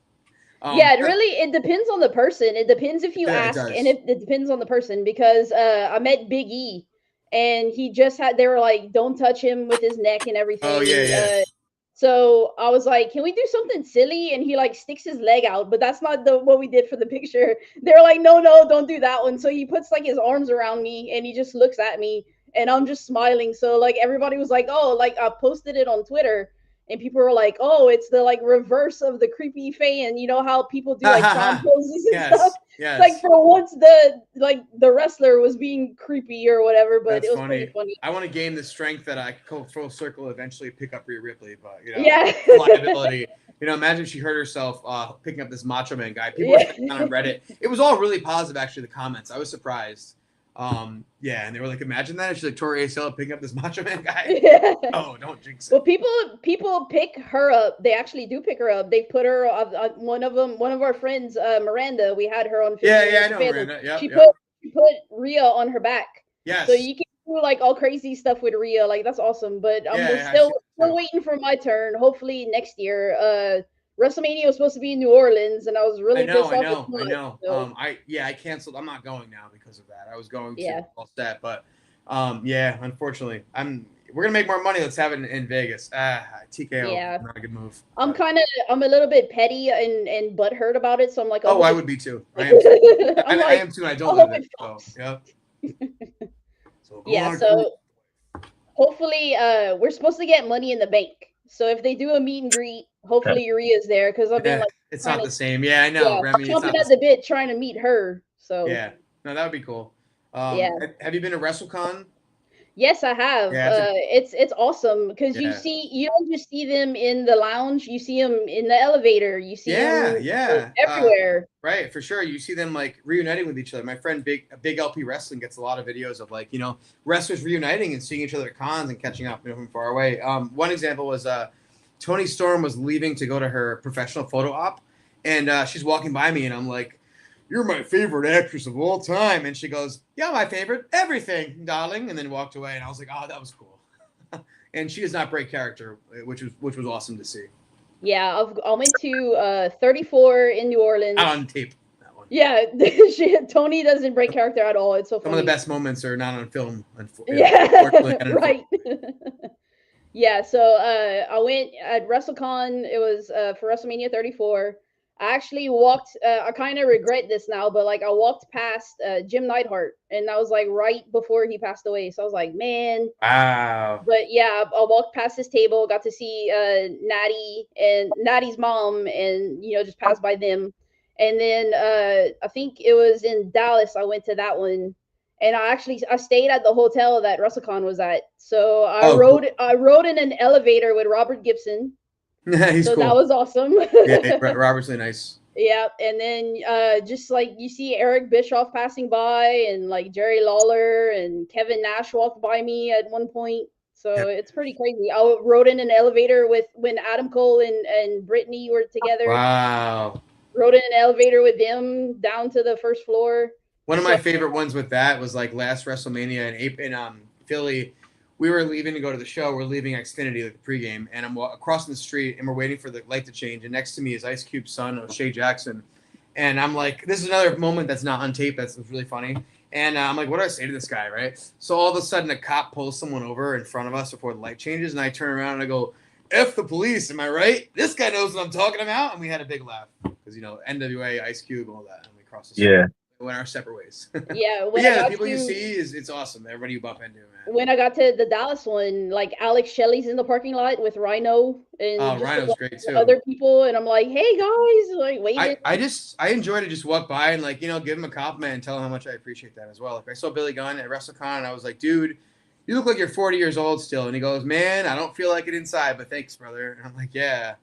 [SPEAKER 3] It depends on the person. It depends if you ask, and it depends on the person, because I met Big E, and they were like, don't touch him with his neck and everything.
[SPEAKER 2] Oh, yeah.
[SPEAKER 3] So I was like, can we do something silly? And he like sticks his leg out, but that's not what we did for the picture. They're like, no, don't do that one. So he puts like his arms around me and he just looks at me and I'm just smiling. So like everybody was like, oh, like I posted it on Twitter and people were like, oh, it's the like reverse of the creepy fan. You know how people do like prom poses and stuff?
[SPEAKER 2] Yes.
[SPEAKER 3] Like for once the wrestler was being creepy or whatever, but it was pretty funny.
[SPEAKER 2] I want to gain the strength that I could go full circle, eventually pick up Rhea Ripley, but liability. Imagine if she hurt herself picking up this Macho Man guy. People were on Reddit. It was all really positive, actually, the comments. I was surprised. And they were like, imagine that if she like tore ACL picking up this Macho Man guy. Oh, don't jinx it.
[SPEAKER 3] Well, people pick her up. They actually do pick her up. They put her one of our friends, Miranda. We had her on.
[SPEAKER 2] I know Miranda. Yep,
[SPEAKER 3] she put Rhea on her back.
[SPEAKER 2] Yes.
[SPEAKER 3] So you can do like all crazy stuff with Rhea. Like that's awesome. But we're still waiting for my turn. Hopefully next year. WrestleMania was supposed to be in New Orleans, and I was really pissed off.
[SPEAKER 2] I know. So. I canceled. I'm not going now because of that. I was going to all that, but unfortunately, we're gonna make more money. Let's have it in Vegas. TKO.
[SPEAKER 3] Yeah,
[SPEAKER 2] not a good move.
[SPEAKER 3] I'm a little bit petty and butthurt about it, so I'm like,
[SPEAKER 2] I would be too. I am too. I am too. And I don't live it. So, yep.
[SPEAKER 3] So hopefully, we're supposed to get Money in the Bank. So if they do a meet and greet, hopefully Rhea's there, because I've been like,
[SPEAKER 2] it's not the same. Yeah, I know.
[SPEAKER 3] Remy, chomping at the bit trying to meet her. So
[SPEAKER 2] no, that would be cool. Have you been to WrestleCon?
[SPEAKER 3] Yes, I have. It's awesome because you don't just see them in the lounge. You see them in the elevator. You see them everywhere.
[SPEAKER 2] Right, for sure. You see them like reuniting with each other. My friend Big LP Wrestling gets a lot of videos of like wrestlers reuniting and seeing each other at cons and catching up from far away. One example was Toni Storm was leaving to go to her professional photo op, and she's walking by me, and I'm like, "You're my favorite actress of all time." And she goes, "Yeah, my favorite, everything, darling." And then walked away. And I was like, "Oh, that was cool." And she does not break character, which was awesome to see.
[SPEAKER 3] Yeah, I went to 34 in New Orleans.
[SPEAKER 2] Not on tape, that one.
[SPEAKER 3] Yeah, Toni doesn't break character at all. It's so funny.
[SPEAKER 2] Some of the best moments are not on film.
[SPEAKER 3] Right. Yeah, so I went at WrestleCon. It was for WrestleMania 34. I actually walked, I kind of regret this now, but like I walked past Jim Neidhart, and that was like right before he passed away. So I was like, man.
[SPEAKER 2] Wow.
[SPEAKER 3] But yeah, I walked past his table, got to see Natty and Natty's mom, and just passed by them. And then I think it was in Dallas. I went to that one, and I stayed at the hotel that WrestleCon was at. So I rode in an elevator with Robert Gibson.
[SPEAKER 2] He's
[SPEAKER 3] so
[SPEAKER 2] cool.
[SPEAKER 3] That was awesome.
[SPEAKER 2] Yeah, Robert's really nice.
[SPEAKER 3] Yeah, and then just like you see Eric Bischoff passing by, and like Jerry Lawler and Kevin Nash walked by me at one point. So
[SPEAKER 2] Yep.
[SPEAKER 3] it's pretty crazy. I rode in an elevator with when Adam Cole and Brittany were together.
[SPEAKER 2] Wow.
[SPEAKER 3] Rode in an elevator with them down to the first floor.
[SPEAKER 2] One of my favorite ones with that was like last WrestleMania in Philly. We were leaving to go to the show. We're leaving Xfinity, like the pregame, and I'm across the street, and we're waiting for the light to change. And next to me is Ice Cube's son, O'Shea Jackson. And I'm like, this is another moment that's not on tape. That's really funny. And I'm like, what do I say to this guy, right? So all of a sudden, a cop pulls someone over in front of us before the light changes, and I turn around and I go, F the police, am I right? This guy knows what I'm talking about. And we had a big laugh because, NWA, Ice Cube, all that. And we crossed the street.
[SPEAKER 1] Yeah.
[SPEAKER 2] We went our separate ways.
[SPEAKER 3] Yeah.
[SPEAKER 2] The people you see, it's awesome. Everybody you bump into, man.
[SPEAKER 3] When I got to the Dallas one, like Alex Shelley's in the parking lot with Rhino and
[SPEAKER 2] Rhino's great too.
[SPEAKER 3] Other people, and I'm like, hey guys, like waiting.
[SPEAKER 2] I enjoy to just walk by and like, give him a compliment and tell him how much I appreciate that as well. Like I saw Billy Gunn at WrestleCon and I was like, dude, you look like you're 40 years old still. And he goes, man, I don't feel like it inside, but thanks, brother. And I'm like, yeah,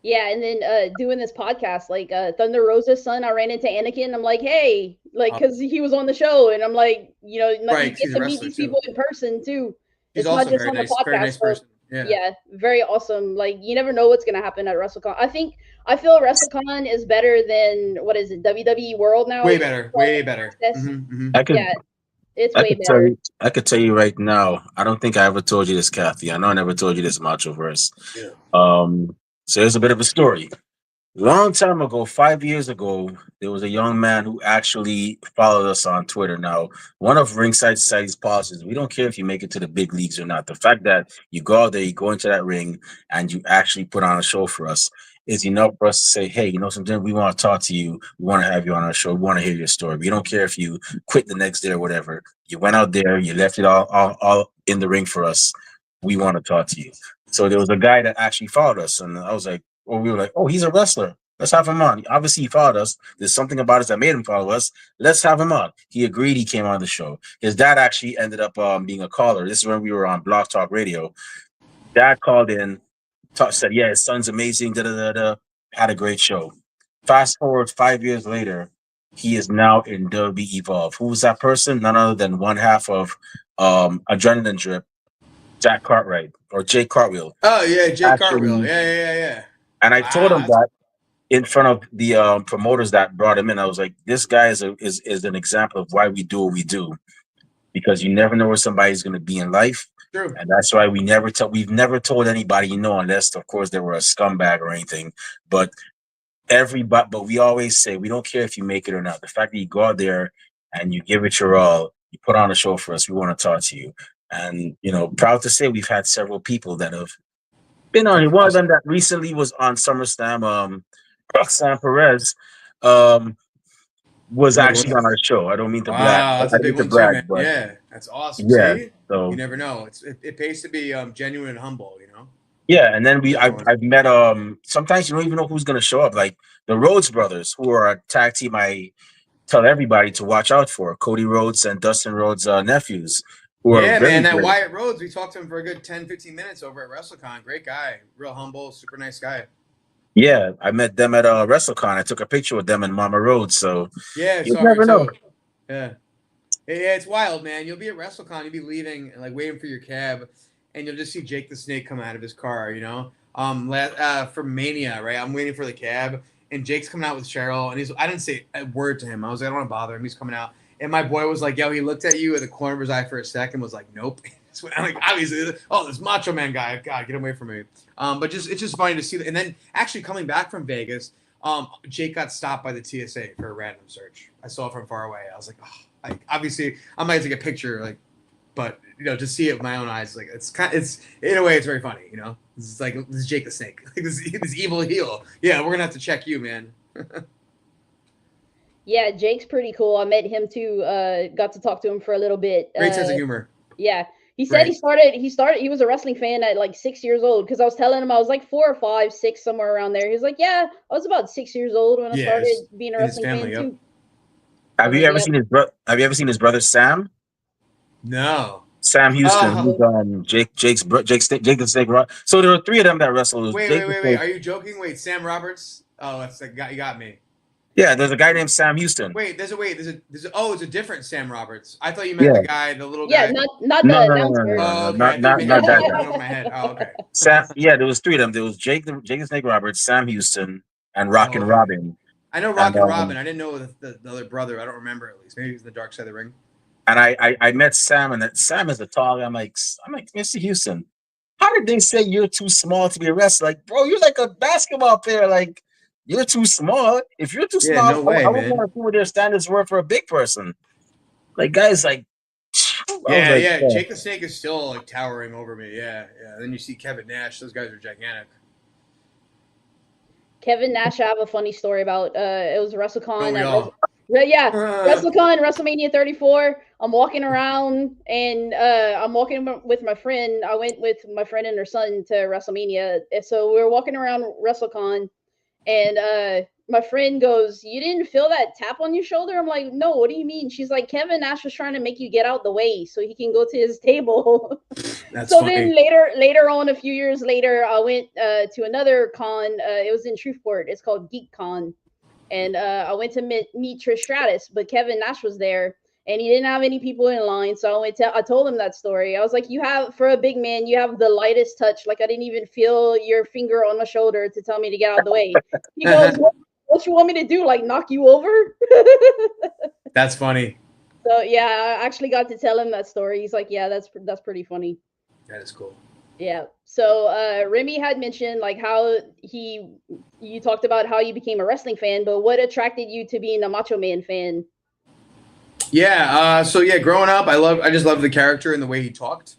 [SPEAKER 3] Yeah, and then doing this podcast, like Thunder Rosa's son, I ran into Anakin. I'm like, hey, like, because he was on the show, and I'm like, you get to meet these people in person too.
[SPEAKER 2] He's
[SPEAKER 3] it's
[SPEAKER 2] also
[SPEAKER 3] not just on the podcast.
[SPEAKER 2] Very nice person.
[SPEAKER 3] Yeah, very awesome. Like, you never know what's gonna happen at WrestleCon. I feel WrestleCon is better than what is it, WWE World now?
[SPEAKER 2] Way better. Mm-hmm.
[SPEAKER 3] It's way better.
[SPEAKER 1] I could tell you right now. I don't think I ever told you this, Kathy. I know I never told you this, Machoverse.
[SPEAKER 2] Yeah.
[SPEAKER 1] So there's a bit of a story. Long time ago, 5 years ago, there was a young man who actually followed us on Twitter. Now, one of Ringside Society's policies, we don't care if you make it to the big leagues or not. The fact that you go out there, you go into that ring, and you actually put on a show for us is enough for us to say, hey, something, we want to talk to you. We want to have you on our show. We want to hear your story. We don't care if you quit the next day or whatever. You went out there, you left it all in the ring for us. We want to talk to you. So there was a guy that actually followed us, and I was like, we were like, oh, he's a wrestler. Let's have him on. Obviously, he followed us. There's something about us that made him follow us. Let's have him on. He agreed. He came on the show. His dad actually ended up being a caller. This is when we were on Blog Talk Radio. Dad called in, said, yeah, his son's amazing, da-da-da-da. Had a great show. Fast forward 5 years later, he is now in WWE Evolve. Who was that person? None other than one half of Adrenaline Drip, Jack Cartwright, or Jake Cartwheel.
[SPEAKER 2] Oh, yeah, Jake Cartwheel. Yeah.
[SPEAKER 1] And I told him that in front of the promoters that brought him in. I was like, this guy is an example of why we do what we do, because you never know where somebody's going to be in life.
[SPEAKER 2] True.
[SPEAKER 1] And that's why we've never told anybody, unless, of course, they were a scumbag or anything. But we always say, we don't care if you make it or not. The fact that you go out there and you give it your all, you put on a show for us, we want to talk to you. And, proud to say we've had several people that have been on. One of them that recently was on SummerSlam, Roxanne Perez, was actually on our show. I don't mean to brag.
[SPEAKER 2] That's a big one too, man. Yeah, that's awesome.
[SPEAKER 1] Yeah,
[SPEAKER 2] see?
[SPEAKER 1] So
[SPEAKER 2] you never know. It pays to be genuine and humble,
[SPEAKER 1] Yeah, and then I've met sometimes you don't even know who's gonna show up. Like the Rhodes brothers, who are a tag team I tell everybody to watch out for. Cody Rhodes and Dustin Rhodes' nephews.
[SPEAKER 2] Man, that Wyatt Rhodes, we talked to him for a good 10-15 minutes over at WrestleCon. Great guy, real humble, super nice guy.
[SPEAKER 1] Yeah, I met them at WrestleCon. I took a picture with them and Mama Rhodes. So
[SPEAKER 2] you never know. Yeah, it's wild, man. You'll be at WrestleCon, you'll be leaving and like waiting for your cab, and you'll just see Jake the Snake come out of his car. For Mania, right? I'm waiting for the cab, and Jake's coming out with Cheryl, and I didn't say a word to him. I was like, I don't want to bother him. He's coming out. And my boy was like, yo, he looked at you at the corner of his eye for a second, was like, nope. I'm like, obviously, this Macho Man guy, God, get away from me. But it's just funny to see that. And then actually coming back from Vegas, Jake got stopped by the TSA for a random search. I saw it from far away. I was like, obviously, I might take a picture, but to see it with my own eyes, it's in a way, it's very funny. This is Jake the Snake, this evil heel. Yeah, we're gonna have to check you, man.
[SPEAKER 3] Yeah, Jake's pretty cool. I met him too. Got to talk to him for a little bit.
[SPEAKER 2] Great sense of humor.
[SPEAKER 3] Yeah, he said he was a wrestling fan at like 6 years old, because I was telling him I was like 4 or 5, 6, somewhere around there. He's like, yeah, I was about 6 years old when I started being a wrestling fan too.
[SPEAKER 1] Have you ever seen his brother? Have you ever seen his brother Sam?
[SPEAKER 2] No.
[SPEAKER 1] Sam Houston, who's Jake the Snake. So there were 3 of them that wrestled.
[SPEAKER 2] Wait. Are you joking? Wait, Sam Roberts. Oh, that's the guy. You got me.
[SPEAKER 1] Yeah, there's a guy named Sam Houston.
[SPEAKER 2] There's a different Sam Roberts. I thought you meant the little guy.
[SPEAKER 3] Yeah, not the announcer.
[SPEAKER 2] Oh, okay.
[SPEAKER 1] Not that guy.
[SPEAKER 2] Over my head. Oh, okay.
[SPEAKER 1] Sam, yeah, there was three of them. There was Jake the Snake Roberts, Sam Houston, and Rockin'
[SPEAKER 2] okay.
[SPEAKER 1] Robin.
[SPEAKER 2] I know Rockin' Robin. I didn't know the other brother. I don't remember at least. Maybe he was in the Dark Side of the Ring.
[SPEAKER 1] And I met Sam, and Sam is a tall guy. I'm like, Mr. Houston, how did they say you're too small to be a wrestler? Like, bro, you're like a basketball player. Like, you're too small. If you're too small,
[SPEAKER 2] no way,
[SPEAKER 1] I wouldn't want to see what their standards were for a big person. Like, guys, like,
[SPEAKER 2] Jake the Snake is still like towering over me. Yeah. Then you see Kevin Nash. Those guys are gigantic.
[SPEAKER 3] Kevin Nash, I have a funny story about. It was WrestleCon.
[SPEAKER 2] WrestleCon,
[SPEAKER 3] WrestleMania 34. I'm walking around and I'm walking with my friend. I went with my friend and her son to WrestleMania. So we were walking around WrestleCon, and my friend goes, "You didn't feel that tap on your shoulder?" I'm like, "No, what do you mean?" She's like, "Kevin Nash was trying to make you get out the way so he can go to his table."
[SPEAKER 2] That's
[SPEAKER 3] so
[SPEAKER 2] funny.
[SPEAKER 3] Then later on, a few years later, I went to another con. It was in Shreveport. It's called Geek Con. And I went to meet Trish Stratus, but Kevin Nash was there, and he didn't have any people in line. So I told him that story. I was like, for a big man, you have the lightest touch. Like, I didn't even feel your finger on my shoulder to tell me to get out of the way. He goes, what you want me to do? Like, knock you over?
[SPEAKER 2] That's funny.
[SPEAKER 3] So yeah, I actually got to tell him that story. He's like, yeah, that's pretty funny.
[SPEAKER 2] That is cool.
[SPEAKER 3] Yeah. So Remy had mentioned like how you talked about how you became a wrestling fan, but what attracted you to being a Macho Man fan?
[SPEAKER 2] Yeah. Growing up, I just loved the character and the way he talked.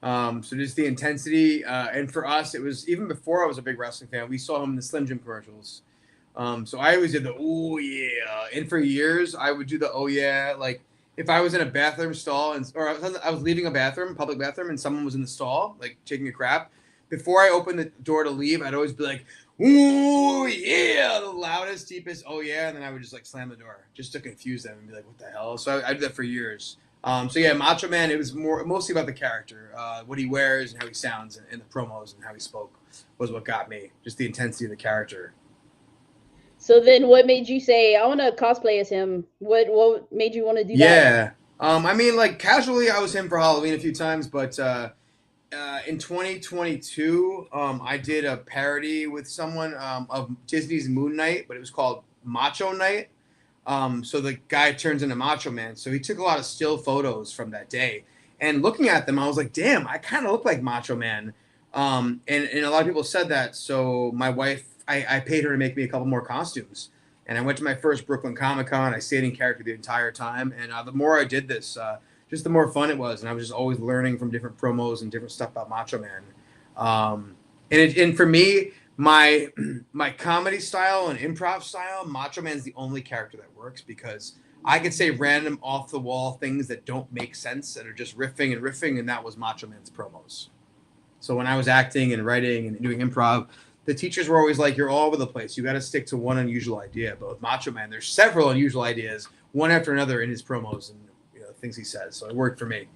[SPEAKER 2] So just the intensity. And for us, it was even before I was a big wrestling fan. We saw him in the Slim Jim commercials. So I always did the oh yeah, and for years I would do the oh yeah. Like if I was in a bathroom stall or I was leaving a public bathroom, and someone was in the stall like taking a crap, before I opened the door to leave, I'd always be like, "Ooh yeah," the loudest, deepest "oh yeah," and then I would just like slam the door just to confuse them and be like, "What the hell?" So I did that for years. Macho Man. It was mostly about the character, what he wears and how he sounds, and the promos and how he spoke was what got me. Just the intensity of the character.
[SPEAKER 3] So then what made you say, I want to cosplay as him? What made you want to do that?
[SPEAKER 2] I mean, like, casually, I was him for Halloween a few times, but in 2022, I did a parody with someone of Disney's Moon Knight, but it was called Macho Night. So the guy turns into Macho Man. So he took a lot of still photos from that day. And looking at them, I was like, damn, I kind of look like Macho Man. And a lot of people said that. So my wife, I paid her to make me a couple more costumes. And I went to my first Brooklyn Comic-Con. I stayed in character the entire time. And the more I did this, just the more fun it was. And I was just always learning from different promos and different stuff about Macho Man. And for me, my comedy style and improv style, Macho Man's the only character that works, because I could say random off-the-wall things that don't make sense, that are just riffing, and that was Macho Man's promos. So when I was acting and writing and doing improv, the teachers were always like, you're all over the place. You got to stick to one unusual idea. But with Macho Man, there's several unusual ideas, one after another, in his promos and things he says. So it worked for me.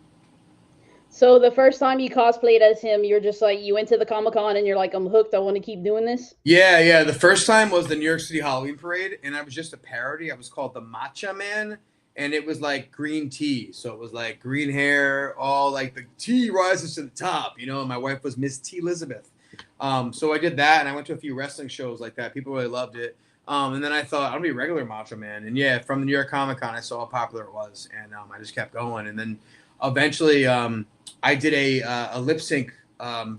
[SPEAKER 3] So the first time you cosplayed as him, you're just like, you went to the Comic-Con and you're like, I'm hooked. I want to keep doing this.
[SPEAKER 2] Yeah. The first time was the New York City Halloween Parade, and I was just a parody. I was called the Macho Man, and it was like green tea. So it was like green hair, all like the tea rises to the top, and my wife was Miss T. Elizabeth. So I did that, and I went to a few wrestling shows like that. People really loved it. And then I thought, I'll be a regular Macho Man. And from the New York Comic Con, I saw how popular it was, and I just kept going. And then eventually, I did a lip sync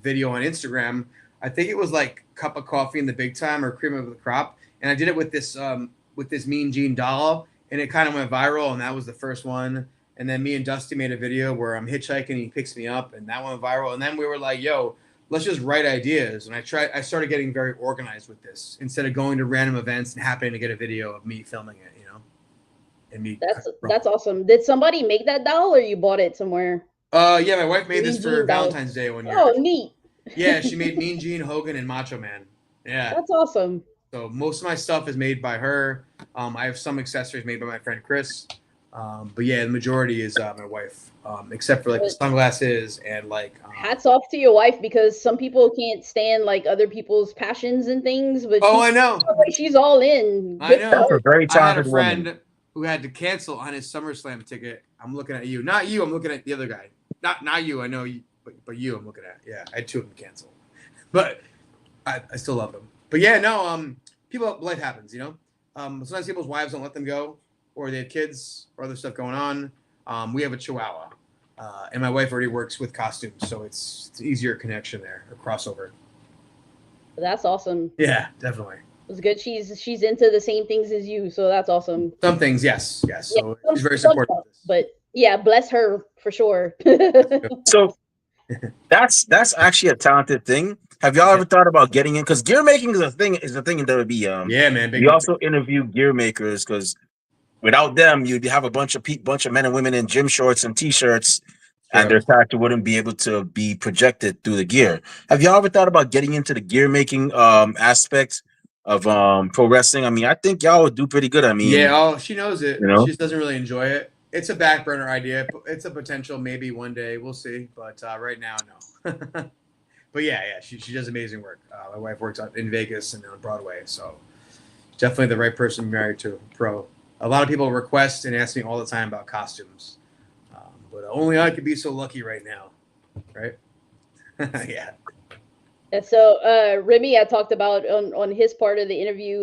[SPEAKER 2] video on Instagram. I think it was like Cup of Coffee in the Big Time or Cream of the Crop, and I did it with this Mean Gene doll, and it kind of went viral, and that was the first one. And then me and Dusty made a video where I'm hitchhiking and he picks me up, and that went viral. And then we were like, yo, let's just write ideas. And I started getting very organized with this, instead of going to random events and happening to get a video of me filming it, and me.
[SPEAKER 3] That's awesome. Did somebody make that doll, or you bought it somewhere?
[SPEAKER 2] Yeah, my wife made this for Valentine's Day one year.
[SPEAKER 3] Oh, neat.
[SPEAKER 2] Yeah, she made Mean Gene, Hogan, and Macho Man. Yeah.
[SPEAKER 3] That's awesome.
[SPEAKER 2] So most of my stuff is made by her. I have some accessories made by my friend Chris. But yeah, the majority is my wife, except for like the sunglasses and like.
[SPEAKER 3] Hats off to your wife, because some people can't stand like other people's passions and things. But
[SPEAKER 2] I know
[SPEAKER 3] she's all in.
[SPEAKER 2] I know.
[SPEAKER 1] That's a very
[SPEAKER 2] I had a
[SPEAKER 1] talented
[SPEAKER 2] friend
[SPEAKER 1] woman.
[SPEAKER 2] who had to cancel on his SummerSlam ticket. I'm looking at you, not you. I'm looking at the other guy. Not you. I know you, but you. I'm looking at. Yeah, I had two of them cancel, but I still love them. But yeah, no. People, life happens, you know. Sometimes people's wives don't let them go, or they have kids or other stuff going on. We have a Chihuahua, and my wife already works with costumes, so it's easier connection there, or crossover.
[SPEAKER 3] That's awesome.
[SPEAKER 2] Yeah, definitely.
[SPEAKER 3] It's good. She's into the same things as you, so that's awesome.
[SPEAKER 2] Some things, yes.
[SPEAKER 3] Yeah,
[SPEAKER 2] So she's very supportive.
[SPEAKER 3] But yeah, bless her for sure.
[SPEAKER 1] So that's actually a talented thing. Have y'all ever thought about getting in? Because gear making is a thing in WWE.
[SPEAKER 2] Yeah, man.
[SPEAKER 1] We also interview gear makers, because without them, you'd have a bunch of men and women in gym shorts and t-shirts, and their character wouldn't be able to be projected through the gear. Have y'all ever thought about getting into the gear making aspect of pro wrestling? I mean, I think y'all would do pretty good. I mean,
[SPEAKER 2] yeah, she knows it.
[SPEAKER 1] You know?
[SPEAKER 2] She just doesn't really enjoy it. It's a back burner idea. It's a potential maybe one day. We'll see. But right now, no. But yeah, she does amazing work. My wife works out in Vegas and on Broadway, so definitely the right person to be married to a pro. A lot of people request and ask me all the time about costumes, but only I could be so lucky right now, right? Yeah.
[SPEAKER 3] And so Remy had talked about on his part of the interview,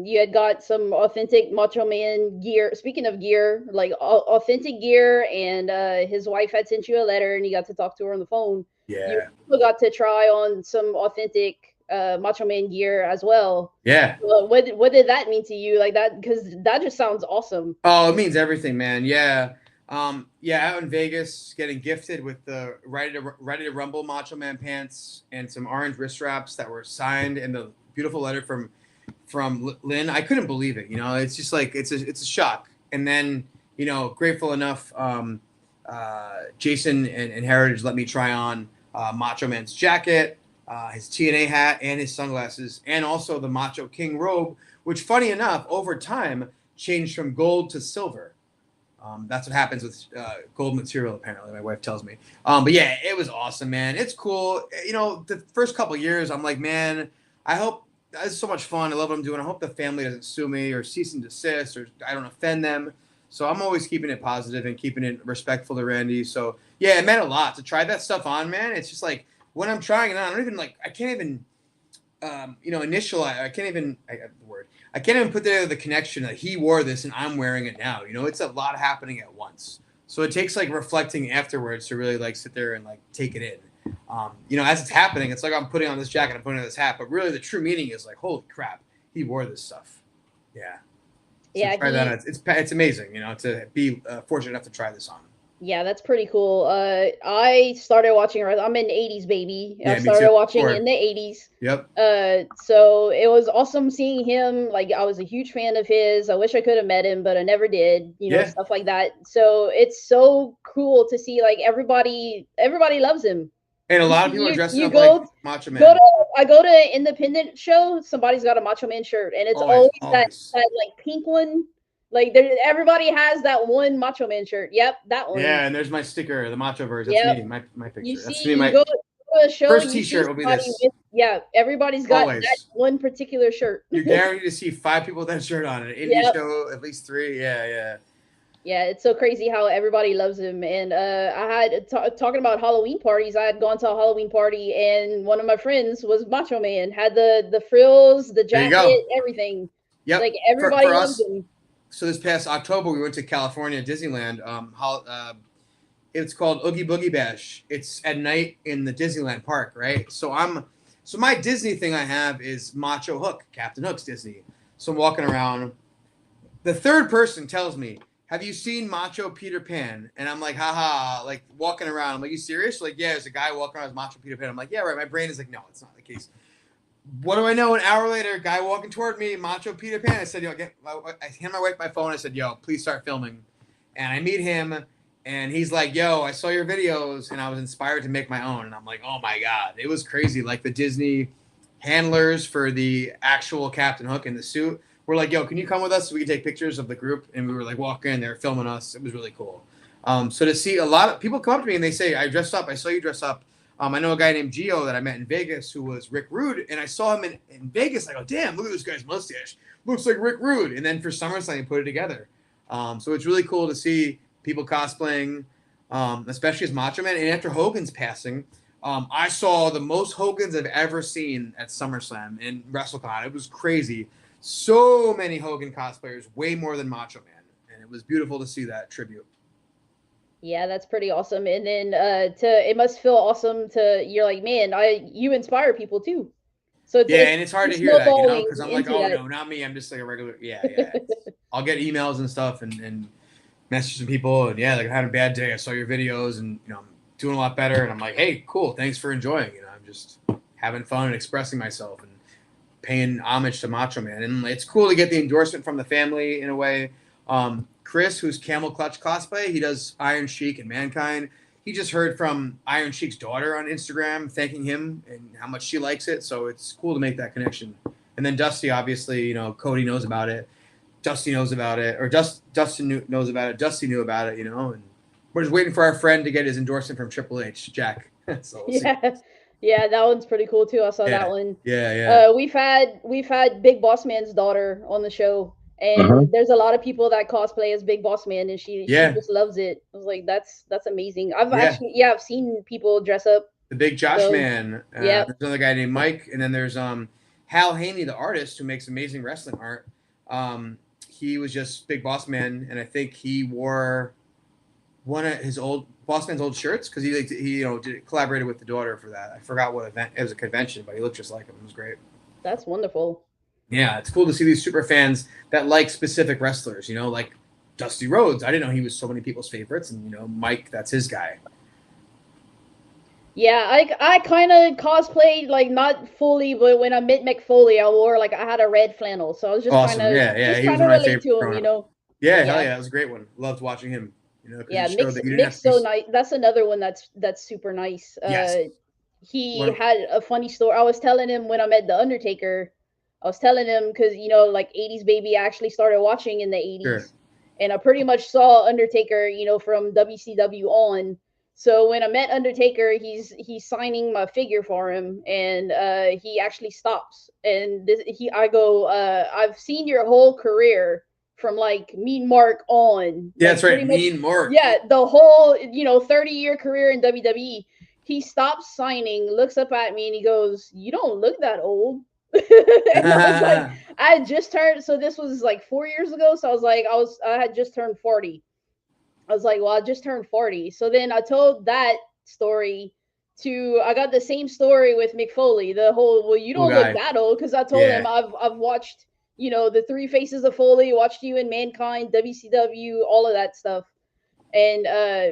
[SPEAKER 3] you had got some authentic Macho Man gear. Speaking of gear, like authentic gear, and his wife had sent you a letter, and you got to talk to her on the phone.
[SPEAKER 2] Yeah.
[SPEAKER 3] You also got to try on some authentic Macho Man gear as well.
[SPEAKER 2] Yeah.
[SPEAKER 3] What did that mean to you? Like that, because that just sounds awesome.
[SPEAKER 2] Oh, it means everything, man. Yeah. Out in Vegas, getting gifted with the Ready to Rumble Macho Man pants and some orange wrist straps that were signed, and the beautiful letter from Lynn. I couldn't believe it. You know, it's just like it's a shock. And then, you know, grateful enough, Jason and Heritage let me try on Macho Man's jacket, his TNA hat, and his sunglasses, and also the Macho King robe, which, funny enough, over time changed from gold to silver. That's what happens with gold material, apparently, my wife tells me. But yeah, it was awesome, man. It's cool. You know, the first couple of years, I'm like, man, I hope it's so much fun. I love what I'm doing. I hope the family doesn't sue me or cease and desist, or I don't offend them. So I'm always keeping it positive and keeping it respectful to Randy. So yeah, it meant a lot to try that stuff on, man. It's just like when I'm trying it on, I can't even, initialize. I can't even put together the connection that he wore this and I'm wearing it now. You know, it's a lot happening at once. So it takes like reflecting afterwards to really like sit there and like take it in. As it's happening, it's like I'm putting on this jacket, I'm putting on this hat, but really the true meaning is like, holy crap, he wore this stuff. Yeah. So
[SPEAKER 3] yeah.
[SPEAKER 2] try that. It's amazing, to be fortunate enough to try this on.
[SPEAKER 3] Yeah, that's pretty cool. I started watching. I'm an '80s baby.
[SPEAKER 2] Yeah,
[SPEAKER 3] I started watching
[SPEAKER 2] Sure.
[SPEAKER 3] in the '80s.
[SPEAKER 2] Yep.
[SPEAKER 3] So it was awesome seeing him. Like I was a huge fan of his. I wish I could have met him, but I never did. Stuff like that. So it's so cool to see like everybody loves him.
[SPEAKER 2] And a lot of people are dressing up like Macho Man.
[SPEAKER 3] I go to an independent show. Somebody's got a Macho Man shirt, and it's always. That like pink one. Like everybody has that one Macho Man shirt. Yep, that one.
[SPEAKER 2] Yeah, and there's my sticker, the Machoverse. That's me, my picture.
[SPEAKER 3] That's me. Go to a show,
[SPEAKER 2] first T-shirt will be this.
[SPEAKER 3] Everybody's got that one particular shirt.
[SPEAKER 2] You're guaranteed to see 5 people with that shirt on. An indie show, at least 3. Yeah.
[SPEAKER 3] Yeah, it's so crazy how everybody loves him. And I had talking about Halloween parties. I had gone to a Halloween party, and one of my friends was Macho Man. Had the frills, the jacket, everything.
[SPEAKER 2] Yep.
[SPEAKER 3] Like everybody loves him.
[SPEAKER 2] So this past October, we went to California, Disneyland. It's called Oogie Boogie Bash. It's at night in the Disneyland park, right? So my Disney thing I have is Macho Hook, Captain Hook's Disney. So I'm walking around. The third person tells me, "Have you seen Macho Peter Pan?" And I'm like, haha, like walking around. I'm like, you serious? Like, yeah, there's a guy walking around as Macho Peter Pan. I'm like, yeah, right. My brain is like, no, it's not the case. What do I know? An hour later, guy walking toward me, Macho Peter Pan. I said, I hand my wife my phone. I said, yo, please start filming. And I meet him, and he's like, yo, I saw your videos, and I was inspired to make my own. And I'm like, oh my God, it was crazy. Like the Disney handlers for the actual Captain Hook in the suit we're like, yo, can you come with us so we can take pictures of the group? And we were like walking in there filming us. It was really cool. So to see a lot of people come up to me and they say, I dressed up. I saw you dress up. I know a guy named Gio that I met in Vegas who was Rick Rude. And I saw him in Vegas. I go, damn, look at this guy's mustache. Looks like Rick Rude. And then for SummerSlam, he put it together. So it's really cool to see people cosplaying, especially as Macho Man. And after Hogan's passing, I saw the most Hogans I've ever seen at SummerSlam in WrestleCon. It was crazy. So many Hogan cosplayers, way more than Macho Man. And it was beautiful to see that tribute.
[SPEAKER 3] Yeah, that's pretty awesome. And then it must feel awesome you're like, man, you inspire people too. So
[SPEAKER 2] and it's hard to hear that, because I'm like, oh no, not me. I'm just like a regular. Yeah. I'll get emails and stuff and messages from people, and like, I had a bad day. I saw your videos, and I'm doing a lot better. And I'm like, hey, cool, thanks for enjoying. I'm just having fun and expressing myself and paying homage to Macho Man. And it's cool to get the endorsement from the family in a way. Chris, who's Camel Clutch Cosplay, he does Iron Sheik and Mankind. He just heard from Iron Sheik's daughter on Instagram thanking him and how much she likes it. So it's cool to make that connection. And then Dusty, obviously, Cody knows about it. Dusty knows about it. Or Dustin knows about it. Dusty knew about it, And we're just waiting for our friend to get his endorsement from Triple H, Jack. So we'll see.
[SPEAKER 3] Yeah, that one's pretty cool too. I saw that one.
[SPEAKER 2] Yeah.
[SPEAKER 3] We've had Big Boss Man's daughter on the show. And there's a lot of people that cosplay as Big Boss Man, and she just loves it. I was like, that's amazing. I've seen people dress up.
[SPEAKER 2] The Big Josh Man. There's another guy named Mike, and then there's Hal Haney, the artist who makes amazing wrestling art. He was just Big Boss Man, and I think he wore one of his old Boss Man's old shirts because he collaborated with the daughter for that. I forgot what event it was, a convention, but he looked just like him. It was great.
[SPEAKER 3] That's wonderful.
[SPEAKER 2] Yeah, it's cool to see these super fans that like specific wrestlers, like Dusty Rhodes. I didn't know he was so many people's favorites. And, Mike, that's his guy.
[SPEAKER 3] Yeah, I kind of cosplayed, like, not fully, but when I met Mick Foley, I had a red flannel. So I was just
[SPEAKER 2] awesome. He was one of my favorite
[SPEAKER 3] to him,
[SPEAKER 2] Yeah, hell yeah. It was a great one. Loved watching him.
[SPEAKER 3] Mick's so nice. That's another one that's super nice.
[SPEAKER 2] Yes.
[SPEAKER 3] He had a funny story. I was telling him when I met The Undertaker, because, 80s Baby, I actually started watching in the 80s. Sure. And I pretty much saw Undertaker, from WCW on. So when I met Undertaker, he's signing my figure for him, and he actually stops. And I go, I've seen your whole career from, like, Mean Mark on.
[SPEAKER 2] Yeah, that's right, Mean Mark.
[SPEAKER 3] Yeah, the whole, 30-year career in WWE. He stops signing, looks up at me, and he goes, "You don't look that old." And I was like, I had just turned, so this was like 4 years ago. So I was like, I had just turned 40. I was like, well, I just turned 40. So then I told that story I got the same story with Mick Foley, the whole, well, you don't look that old. Cause I told him I've watched, the Three Faces of Foley, watched you in Mankind, WCW, all of that stuff. And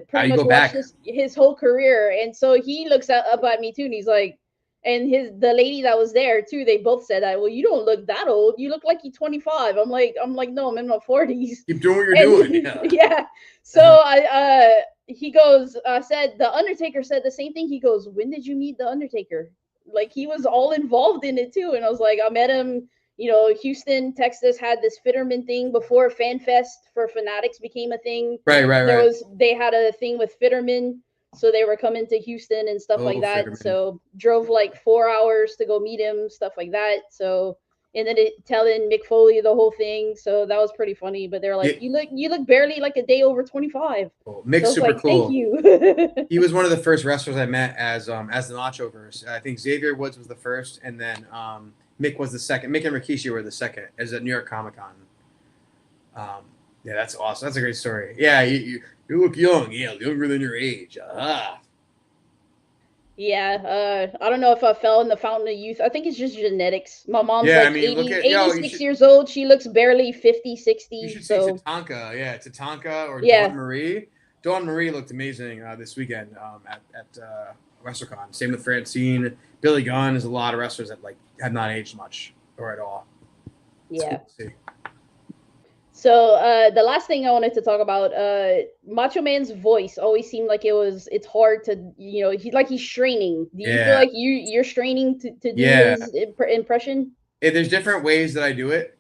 [SPEAKER 3] pretty much watched his whole career. And so he looks up at me too. And he's like, and the lady that was there too, they both said that, well, you don't look that old. You look like you're 25. I'm like, no, I'm in my 40s.
[SPEAKER 2] Keep doing what you're doing.
[SPEAKER 3] Yeah. So he goes, I said, The Undertaker said the same thing. He goes, when did you meet The Undertaker? Like, he was all involved in it too. And I was like, I met him, Houston, Texas had this Fitterman thing before Fan Fest for Fanatics became a thing.
[SPEAKER 2] Right.
[SPEAKER 3] They had a thing with Fitterman. So they were coming to Houston and stuff like that. Fitterman. So drove like 4 hours to go meet him, stuff like that. So, and then telling Mick Foley the whole thing. So that was pretty funny. But they're like, you look barely like a day over 25.
[SPEAKER 2] Cool. Mick's super cool.
[SPEAKER 3] Thank you.
[SPEAKER 2] He was one of the first wrestlers I met as the Machoverse. I think Xavier Woods was the first, and then Mick was the second. Mick and Rikishi were the second as at New York Comic Con. Yeah, that's awesome. That's a great story. Yeah, you look young. Yeah, younger than your age.
[SPEAKER 3] Yeah, I don't know if I fell in the fountain of youth. I think it's just genetics. My mom's 86 years old. She looks barely 50, 60.
[SPEAKER 2] You should see Tatanka. Yeah, Tatanka or Dawn Marie. Dawn Marie looked amazing this weekend at WrestleCon. Same with Francine. Billy Gunn. There's a lot of wrestlers that have not aged much or at all.
[SPEAKER 3] Yeah. So the last thing I wanted to talk about, Macho Man's voice always seemed like it's hard to, he's straining. Do you feel like you're straining to do his impression?
[SPEAKER 2] There's different ways that I do it.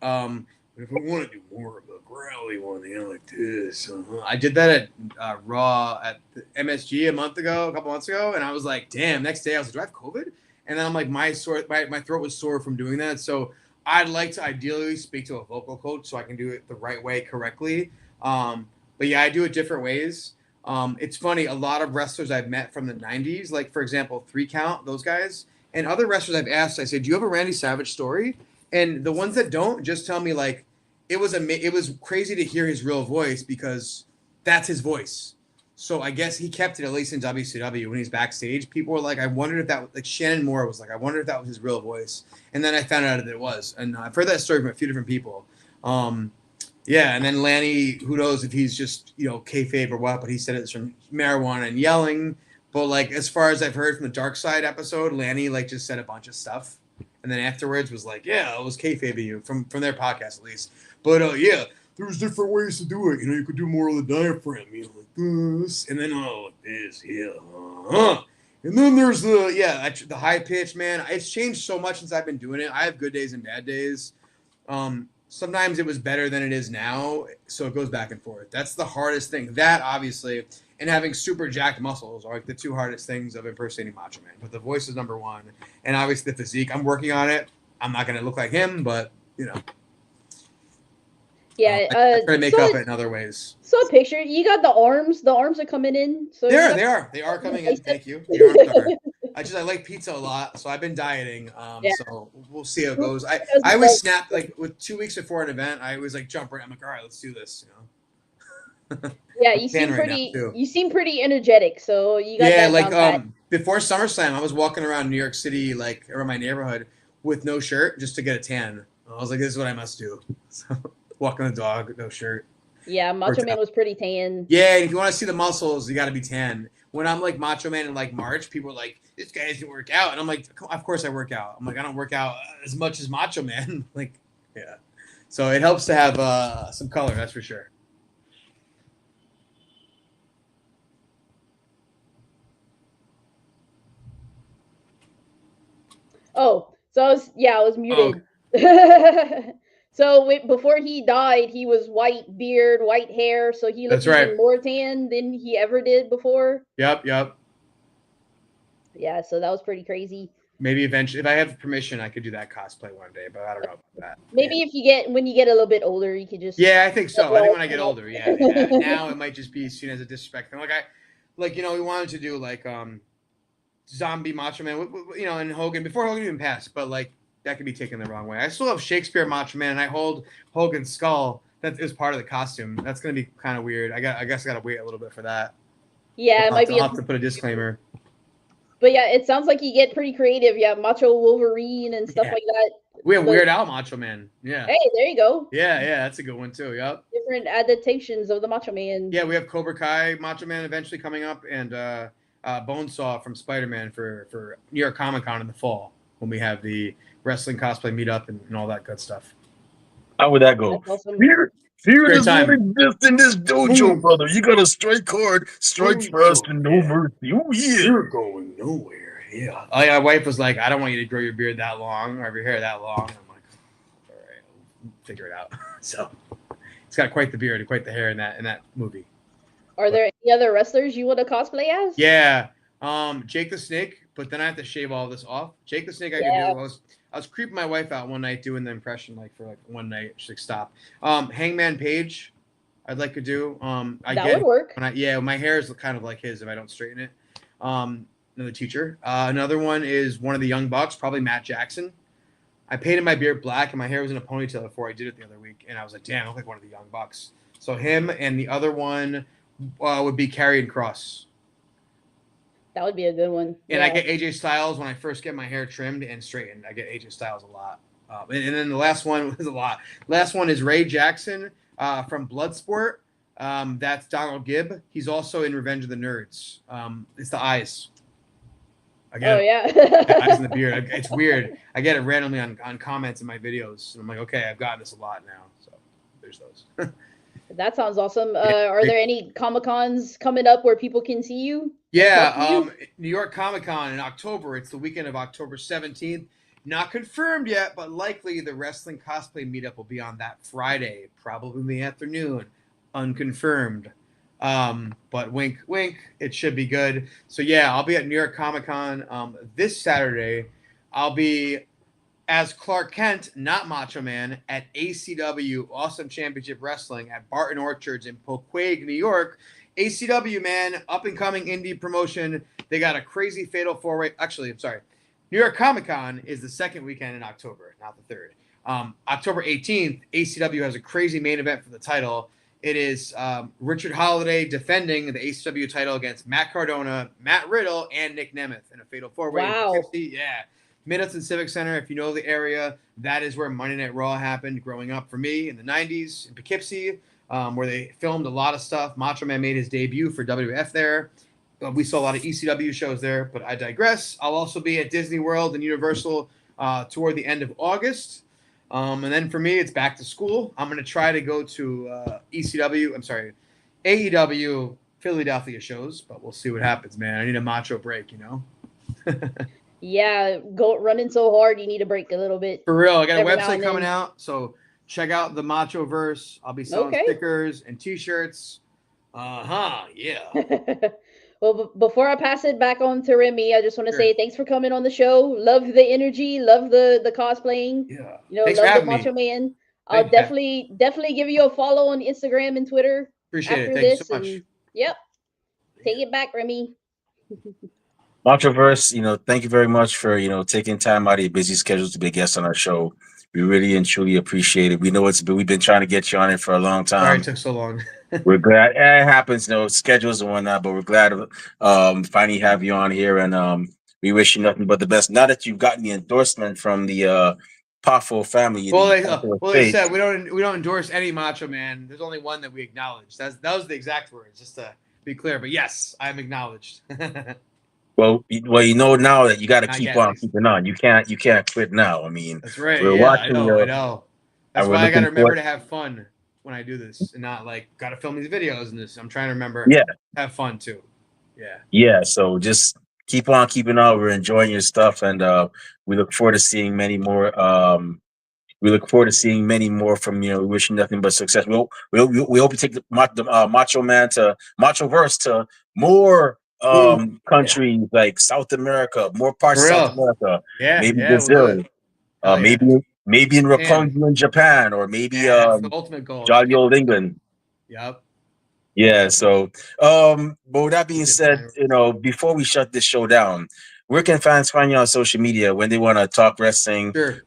[SPEAKER 2] If we want to do more of a growly one, like this. I did that at Raw at the MSG a couple months ago, and I was like, damn. Next day, I was like, do I have COVID? And then I'm like, my throat was sore from doing that. So I'd like to ideally speak to a vocal coach so I can do it the right way, correctly. But yeah, I do it different ways. It's funny. A lot of wrestlers I've met from the 90s, like for example, 3 Count, those guys, and other wrestlers I've asked, I said, do you have a Randy Savage story? And the ones that don't just tell me like, it was crazy to hear his real voice because that's his voice. So I guess he kept it, at least in WCW when he's backstage. People were like, I wondered if that, like Shannon Moore was like, I wondered if that was his real voice. And then I found out that it was. And I've heard that story from a few different people. Yeah, and then Lanny, who knows if he's just, kayfabe or what, but he said it's from marijuana and yelling. But like, as far as I've heard from the Dark Side episode, Lanny like just said a bunch of stuff. And then afterwards was like, yeah, it was kayfabe you from their podcast at least. But yeah, there's different ways to do it. You could do more of the diaphragm, like this, and then like this, yeah. And then there's the high pitch, man. It's changed so much since I've been doing it. I have good days and bad days. Sometimes it was better than it is now, so it goes back and forth. That's the hardest thing. That obviously, and having super jacked muscles are like the 2 hardest things of impersonating Macho Man. But the voice is number 1, and obviously the physique. I'm working on it. I'm not gonna look like him, but
[SPEAKER 3] Yeah,
[SPEAKER 2] I try to make up it in other ways.
[SPEAKER 3] So a picture. You got the arms. The arms are coming in. So
[SPEAKER 2] they are coming in. Thank you. The arms are. I like pizza a lot, so I've been dieting. So we'll see how it goes. I always snap like with 2 weeks before an event. I always like jump right. I'm like, all right, let's do this.
[SPEAKER 3] Yeah, you seem pretty. You seem pretty energetic. So you got that
[SPEAKER 2] like before SummerSlam, I was walking around New York City, like around my neighborhood, with no shirt just to get a tan. I was like, this is what I must do. So. Walking the dog, no shirt.
[SPEAKER 3] Yeah, Macho Man was pretty tan.
[SPEAKER 2] Yeah, and if you want to see the muscles, you got to be tan. When I'm like Macho Man in like March, people are like, this guy doesn't work out. And I'm like, of course I work out. I'm like, I don't work out as much as Macho Man. Like, yeah. So it helps to have some color, that's for sure.
[SPEAKER 3] Oh, so I was muted. Oh. So before he died, he was white beard, white hair, so he looked even more tan than he ever did before.
[SPEAKER 2] Yep.
[SPEAKER 3] Yeah, so that was pretty crazy.
[SPEAKER 2] Maybe eventually, if I have permission, I could do that cosplay one day, but I don't know about that.
[SPEAKER 3] Maybe when you get a little bit older, you could just.
[SPEAKER 2] Yeah, I think so. I think when I get older, yeah. Now it might just be seen as a disrespect thing. Like we wanted to do like zombie Macho Man, and Hogan before Hogan even passed, but like. That could be taken the wrong way. I still have Shakespeare Macho Man, and I hold Hogan's skull. That is part of the costume. That's going to be kind of weird. I guess I got to wait a little bit for that.
[SPEAKER 3] Yeah,
[SPEAKER 2] it might be. I'll have to put a disclaimer.
[SPEAKER 3] But yeah, it sounds like you get pretty creative. Yeah, Macho Wolverine and stuff like that.
[SPEAKER 2] We have Weird Al Macho Man. Yeah.
[SPEAKER 3] Hey, there you go.
[SPEAKER 2] Yeah, that's a good one too. Yep.
[SPEAKER 3] Different adaptations of the Macho Man.
[SPEAKER 2] Yeah, we have Cobra Kai Macho Man eventually coming up, and Bonesaw from Spider-Man for New York Comic Con in the fall when we have the wrestling cosplay meetup and all that good stuff.
[SPEAKER 1] How would that go?
[SPEAKER 3] Awesome.
[SPEAKER 1] Fear does not exist in this dojo, brother. You gotta strike hard, strike fast, and no mercy. Oh yeah,
[SPEAKER 2] you're going nowhere. Yeah. My wife was like, I don't want you to grow your beard that long or your hair that long. I'm like, all right, I'll figure it out. So it's got quite the beard and quite the hair in that movie.
[SPEAKER 3] Are there any other wrestlers you want to cosplay as?
[SPEAKER 2] Yeah. Jake the Snake, but then I have to shave all this off. Jake the Snake, I could do. I was creeping my wife out one night doing the impression for one night. She's like, stop. Hangman Page, I'd like to do.
[SPEAKER 3] That would work.
[SPEAKER 2] My hair is kind of like his if I don't straighten it. Another teacher. Another one is one of the Young Bucks, probably Matt Jackson. I painted my beard black and my hair was in a ponytail before I did it the other week, and I was like, damn, I look like one of the Young Bucks. So him, and the other one would be Karrion Kross.
[SPEAKER 3] That would be a good one.
[SPEAKER 2] And I get AJ Styles when I first get my hair trimmed and straightened. I get AJ Styles a lot. And then the last one was a lot. Last one is Ray Jackson from Bloodsport. That's Donald Gibb. He's also in Revenge of the Nerds. It's the eyes. The eyes and the beard. It's weird. I get it randomly on comments in my videos. And I'm like, okay, I've gotten this a lot now. So there's those.
[SPEAKER 3] That sounds awesome. Are there any Comic-Cons coming up where people can see you?
[SPEAKER 2] Yeah, New York Comic Con in October. It's the weekend of October 17th. Not confirmed yet, but likely the wrestling cosplay meetup will be on that Friday, probably in the afternoon. Unconfirmed. But wink, wink, it should be good. So yeah, I'll be at New York Comic Con this Saturday. I'll be as Clark Kent, not Macho Man, at ACW Awesome Championship Wrestling at Barton Orchards in Poquag, New York. ACW, man, up and coming indie promotion. They got a crazy fatal four-way. Actually, I'm sorry. New York Comic Con is the second weekend in October, not the third. October 18th, ACW has a crazy main event for the title. It is Richard Holiday defending the ACW title against Matt Cardona, Matt Riddle, and Nick Nemeth in a fatal four-way.
[SPEAKER 3] Wow.
[SPEAKER 2] Yeah. Middleton Civic Center, if you know the area, that is where Monday Night Raw happened growing up for me in the 90s in Poughkeepsie, where they filmed a lot of stuff. Macho Man made his debut for WWF there. We saw a lot of ECW shows there, but I digress. I'll also be at Disney World and Universal toward the end of August. And then for me, it's back to school. I'm going to try to go to AEW Philadelphia shows, but we'll see what happens, man. I need a macho break, you know?
[SPEAKER 3] Yeah, running so hard, you need a break a little bit.
[SPEAKER 2] For real, I got a website coming out, so check out the Machoverse. I'll be selling stickers and T-shirts. Yeah.
[SPEAKER 3] Well, before I pass it back on to Remy, I just want to say thanks for coming on the show. Love the energy, love the cosplaying.
[SPEAKER 2] Yeah.
[SPEAKER 3] You know,
[SPEAKER 2] thanks
[SPEAKER 3] love the Macho Man. I'll definitely give you a follow on Instagram and Twitter.
[SPEAKER 2] Appreciate it. Thank you so much.
[SPEAKER 3] Yep. Take it back, Remy.
[SPEAKER 1] Machoverse, thank you very much for, taking time out of your busy schedule to be a guest on our show. We really and truly appreciate it. We know we've been trying to get you on it for a long time.
[SPEAKER 2] Sorry it took so long.
[SPEAKER 1] We're glad it happens, schedules and whatnot, but we're glad to finally have you on here, and we wish you nothing but the best. Now that you've gotten the endorsement from the Poffo family.
[SPEAKER 2] Well, they said we don't endorse any Macho Man. There's only one that we acknowledge. That was the exact words, just to be clear. But yes, I'm acknowledged.
[SPEAKER 1] Well, now that you got to keep on keeping on. You can't quit now. I mean,
[SPEAKER 2] that's right. I know. That's why I got to remember to have fun when I do this, and not like got to film these videos and this. I'm trying to remember.
[SPEAKER 1] Yeah,
[SPEAKER 2] have fun too.
[SPEAKER 1] Yeah. So just keep on keeping on. We're enjoying your stuff, and we look forward to seeing many more. From you. We wish you nothing but success. We hope you take the Macho Man to Machoverse to more countries like South America, more parts of South America, maybe Brazil, maybe in Rapunzel in Japan, or maybe
[SPEAKER 2] the ultimate goal,
[SPEAKER 1] jolly old England.
[SPEAKER 2] Yep.
[SPEAKER 1] Yeah. So, but with that being said, before we shut this show down, where can fans find you on social media when they want to talk wrestling?
[SPEAKER 2] Sure.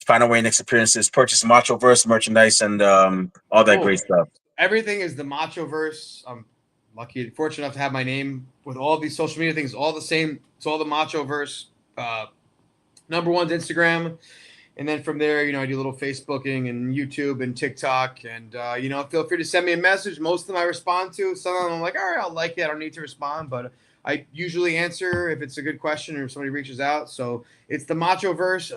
[SPEAKER 1] Find out where your next appearances, purchase Machoverse merchandise, and all that great stuff.
[SPEAKER 2] Everything is the Machoverse. I'm fortunate enough to have my name with all these social media things, all the same. It's all the Machoverse. Number one's Instagram, and then from there, I do a little Facebooking and YouTube and TikTok, and feel free to send me a message. Most of them I respond to. Some of them I'm like, all right, I'll like it. I don't need to respond, but I usually answer if it's a good question or if somebody reaches out. So it's the Machoverse,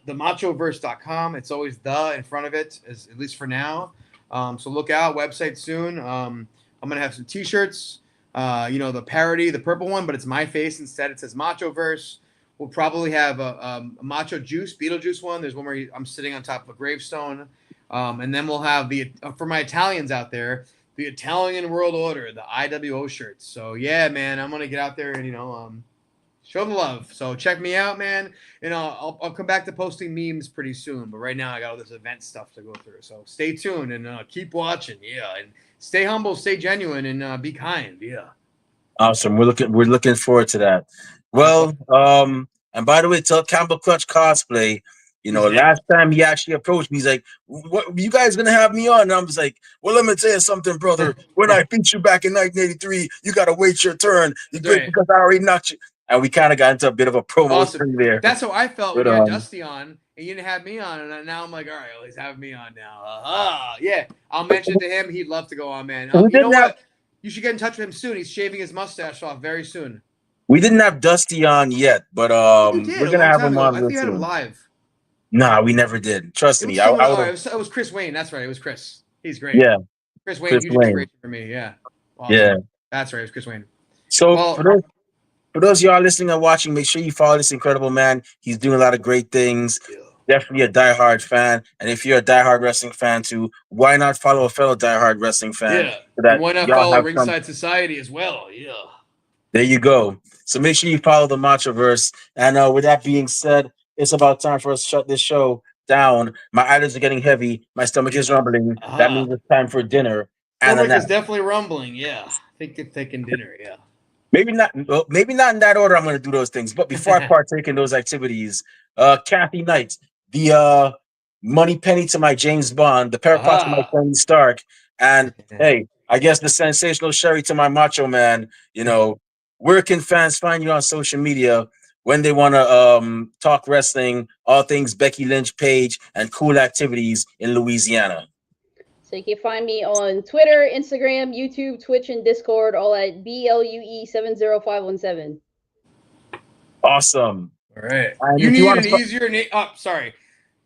[SPEAKER 2] themachoverse.com. It's always the in front of it, at least for now. So look out, website soon. I'm going to have some T-shirts, the parody, the purple one, but it's my face instead. It says Machoverse. We'll probably have a Macho Juice, Beetlejuice one. There's one where I'm sitting on top of a gravestone. And then we'll have for my Italians out there, the Italian World Order, the IWO shirts. So yeah, man, I'm gonna get out there and show the love. So check me out, man. I'll come back to posting memes pretty soon. But right now I got all this event stuff to go through. So stay tuned and keep watching. Yeah, and stay humble, stay genuine, and be kind. Yeah.
[SPEAKER 1] Awesome. We're looking forward to that. Well, and by the way, tell Campbell Clutch Cosplay. Last time he actually approached me, he's like, "What, you guys gonna have me on?" And I was like, "Well, let me tell you something, brother. When I beat you back in 1983, you gotta wait your turn. Because I already knocked you." And we kind of got into a bit of a promo thing there.
[SPEAKER 2] That's how I felt when you had Dusty on and you didn't have me on, and now I'm like, all right, well, he's having me on now. Yeah, I'll mention to him. He'd love to go on, man. You know what? You should get in touch with him soon. He's shaving his mustache off very soon.
[SPEAKER 1] We didn't have Dusty on yet, but we're gonna have him on.
[SPEAKER 2] I think you had him live.
[SPEAKER 1] Nah, we never did. Trust me.
[SPEAKER 2] It was Chris Wayne. That's right. It was Chris. He's great.
[SPEAKER 1] Yeah.
[SPEAKER 2] Chris Wayne, huge inspiration for me. Yeah. Awesome.
[SPEAKER 1] Yeah.
[SPEAKER 2] That's right. It was Chris Wayne.
[SPEAKER 1] So For those of y'all listening and watching, make sure you follow this incredible man. He's doing a lot of great things.
[SPEAKER 2] Yeah.
[SPEAKER 1] Definitely a diehard fan. And if you're a diehard wrestling fan too, why not follow a fellow diehard wrestling fan
[SPEAKER 2] Yeah.
[SPEAKER 1] so
[SPEAKER 2] And
[SPEAKER 1] that
[SPEAKER 2] why not
[SPEAKER 1] y'all
[SPEAKER 2] follow
[SPEAKER 1] have some.
[SPEAKER 2] Ringside Society as well? Yeah.
[SPEAKER 1] There you go. So make sure you follow the Machoverse. And with that being said, it's about time for us to shut this show down. My eyelids are getting heavy. My stomach is rumbling. That means it's time for dinner and a
[SPEAKER 2] Stomach
[SPEAKER 1] nap.
[SPEAKER 2] is definitely rumbling. Yeah. Think it's taking dinner. Yeah.
[SPEAKER 1] Maybe not. Well, maybe not in that order. I'm going to do those things. But before I partake in those activities, Kathy Knight, the money penny to my James Bond, the parapot to my Tony Stark, and hey, I guess the sensational Sherry to my Macho Man. Where can fans find you on social media when they want to talk wrestling, all things Becky Lynch, Page, and cool activities in Louisiana?
[SPEAKER 3] So you can find me on Twitter, Instagram, YouTube, Twitch, and Discord, all at BLUE70517.
[SPEAKER 1] Awesome.
[SPEAKER 2] All right.
[SPEAKER 1] And
[SPEAKER 2] You
[SPEAKER 1] if you
[SPEAKER 2] need
[SPEAKER 1] want
[SPEAKER 2] an
[SPEAKER 1] to,
[SPEAKER 2] easier name. Oh, sorry.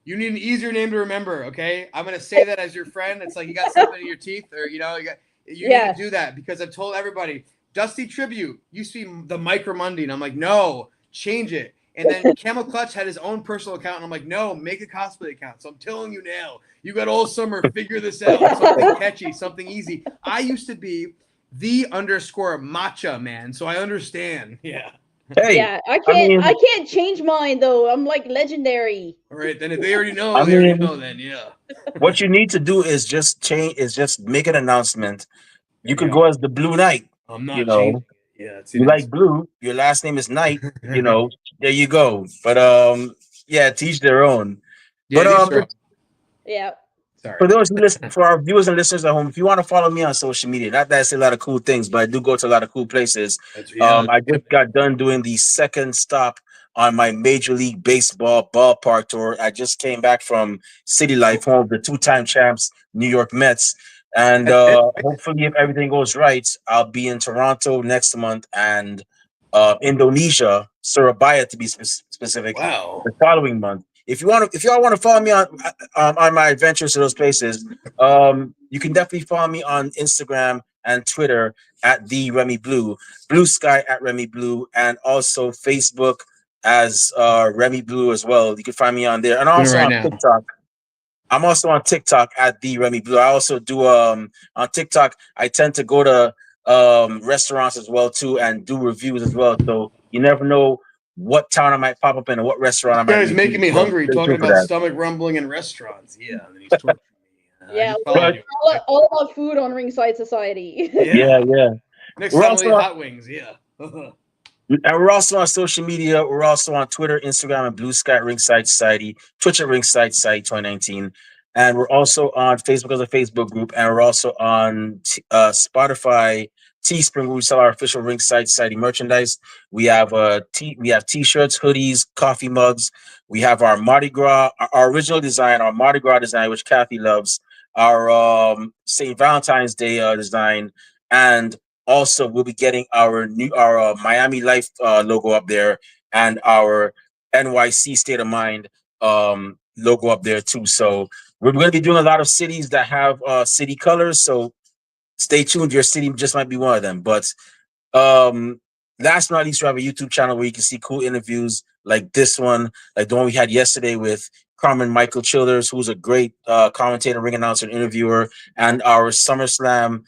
[SPEAKER 2] You need an easier name to remember. Okay. I'm gonna say that as your friend. It's like you got something in your teeth, or you need to do that because I've told everybody. Dusty Tribute used to be the Micromundi, and I'm like, no, change it. And then Camel Clutch had his own personal account, and I'm like, no, make a cosplay account. So I'm telling you now, you got all summer, figure this out. Something catchy, something easy. I used to be the _Macho Man, so I understand. Yeah.
[SPEAKER 1] hey,
[SPEAKER 3] Yeah, I
[SPEAKER 1] I mean,
[SPEAKER 3] can't change mine though. I'm like legendary.
[SPEAKER 2] All right, then if they already know,
[SPEAKER 1] I
[SPEAKER 2] they already
[SPEAKER 1] mean,
[SPEAKER 2] know. Then yeah.
[SPEAKER 1] what you need to do is just make an announcement.
[SPEAKER 2] There
[SPEAKER 1] You
[SPEAKER 2] you
[SPEAKER 1] could
[SPEAKER 2] go.
[SPEAKER 1] go as the Blue Knight.
[SPEAKER 2] I'm
[SPEAKER 1] You
[SPEAKER 2] not changing
[SPEAKER 1] know,
[SPEAKER 2] it. Yeah, that's
[SPEAKER 1] you
[SPEAKER 2] it.
[SPEAKER 1] like blue. Your last name is Knight. There you go. But yeah, teach their own.
[SPEAKER 2] Yeah,
[SPEAKER 1] But
[SPEAKER 2] these are.
[SPEAKER 3] Yeah.
[SPEAKER 1] for
[SPEAKER 2] Sorry.
[SPEAKER 1] those who listen, for our viewers and listeners at home, if you want to follow me on social media, not that I say a lot of cool things, but I do go to a lot of cool places.
[SPEAKER 2] That's yeah.
[SPEAKER 1] I just got done doing the second stop on my Major League Baseball ballpark tour. I just came back from City Life, home of the two-time champs, New York Mets. And
[SPEAKER 2] That's it.
[SPEAKER 1] hopefully, if everything goes right, I'll be in Toronto next month and Indonesia, Surabaya to be specific,
[SPEAKER 2] Wow.
[SPEAKER 1] the following month. If y'all want to follow me on my adventures to those places, you can definitely follow me on Instagram and Twitter at the Remy Blue, Blue Sky at Remy Blue, and also Facebook as Remy Blue as well. You can find me on there, and
[SPEAKER 2] Doing it
[SPEAKER 1] also
[SPEAKER 2] right
[SPEAKER 1] on
[SPEAKER 2] now.
[SPEAKER 1] TikTok. I'm also on TikTok at the Remy Blue. I also do on TikTok. I tend to go to restaurants as well too and do reviews as well. So you never know what town I might pop up in or what restaurant I
[SPEAKER 2] This
[SPEAKER 1] might
[SPEAKER 2] guy's
[SPEAKER 1] review.
[SPEAKER 2] making me
[SPEAKER 1] So
[SPEAKER 2] hungry
[SPEAKER 1] stay
[SPEAKER 2] talking
[SPEAKER 1] tuned for
[SPEAKER 2] about
[SPEAKER 1] that.
[SPEAKER 2] stomach rumbling in restaurants. Yeah, and then he's torturing me. I
[SPEAKER 3] Yeah,
[SPEAKER 2] just followed you.
[SPEAKER 3] all about food on Ringside Society.
[SPEAKER 1] Yeah,
[SPEAKER 2] Yeah.
[SPEAKER 1] yeah.
[SPEAKER 2] Next
[SPEAKER 1] We're
[SPEAKER 2] time we'll
[SPEAKER 1] also
[SPEAKER 2] eat
[SPEAKER 1] on,
[SPEAKER 2] hot wings. Yeah.
[SPEAKER 1] and we're also on social media. We're also on Twitter, Instagram, and Blue Sky at Ringside Society, Twitch at Ringside Society 2019. And we're also on Facebook as a Facebook group, and we're also on Spotify, Teespring, where we sell our official Ringside Society merchandise. We have t-shirts, hoodies, coffee mugs. We have our Mardi Gras, our original design, our Mardi Gras design, which Kathy loves, our St. Valentine's Day design, and also we'll be getting our Miami Life logo up there and our NYC State of Mind logo up there too. So we're going to be doing a lot of cities that have city colors. So stay tuned. Your city just might be one of them. But um, last but not least, we have a YouTube channel where you can see cool interviews like this one, like the one we had yesterday with Carmen Michael Childers, who's a great commentator, ring announcer, and interviewer, and our SummerSlam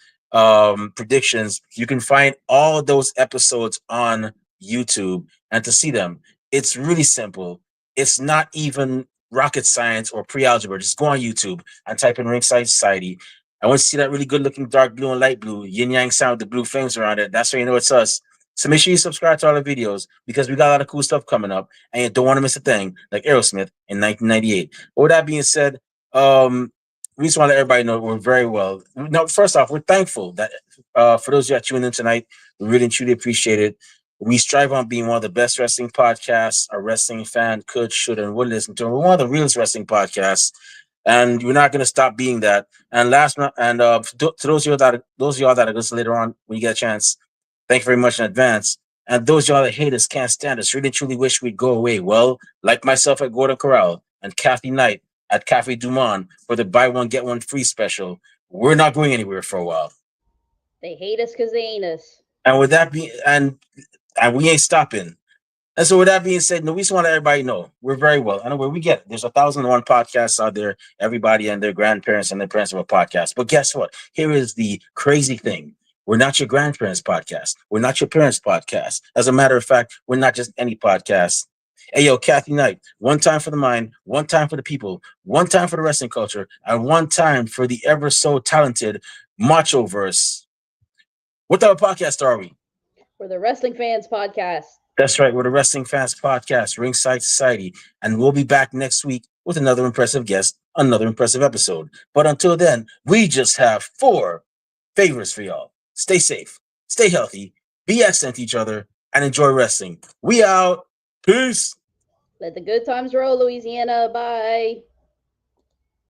[SPEAKER 1] predictions. You can find all those episodes on YouTube, and to see them, it's really simple. It's not even rocket science or pre-algebra. Just go on YouTube and type in Ringside Society. I want to see that really good looking dark blue and light blue, yin yang sound with the blue flames around it. That's how you know it's us. So make sure you subscribe to all the videos because we got a lot of cool stuff coming up and you don't want to miss a thing like Aerosmith in 1998. But with that being said, we just want to let everybody know we're very well. No, first off, we're thankful that for those of you that tuned in tonight, we really and truly appreciate it. We strive on being one of the best wrestling podcasts a wrestling fan could, should, and would listen to. We're one of the realest wrestling podcasts, and we're not going to stop being that. And to those of y'all that are listening later on when you get a chance, thank you very much in advance. And those of y'all that hate us, can't stand us, really truly wish we'd go away. Well, like myself at Gordon Corral and Kathy Knight at Cafe Dumont for the buy one get one free special, we're not going anywhere for a while.
[SPEAKER 3] They hate us because they ain't us.
[SPEAKER 1] And with that being and we ain't stopping. And so, with that being said, we just want to let everybody know we're very well. I know where we get it. There's 1,001 podcasts out there. Everybody and their grandparents and their parents have a podcast. But guess what? Here is the crazy thing. We're not your grandparents' podcast. We're not your parents' podcast. As a matter of fact, we're not just any podcast. Hey, yo, Kathy Knight, one time for the mind, one time for the people, one time for the wrestling culture, and one time for the ever so talented Machoverse. What type of podcast are we?
[SPEAKER 3] We're the Wrestling Fans Podcast.
[SPEAKER 1] That's right. We're the Wrestling Fans Podcast, Ringside Society. And we'll be back next week with another impressive guest, another impressive episode. But until then, we just have 4 favors for y'all. Stay safe, stay healthy, be excellent to each other, and enjoy wrestling. We out. Peace.
[SPEAKER 3] Let the good times roll, Louisiana. Bye.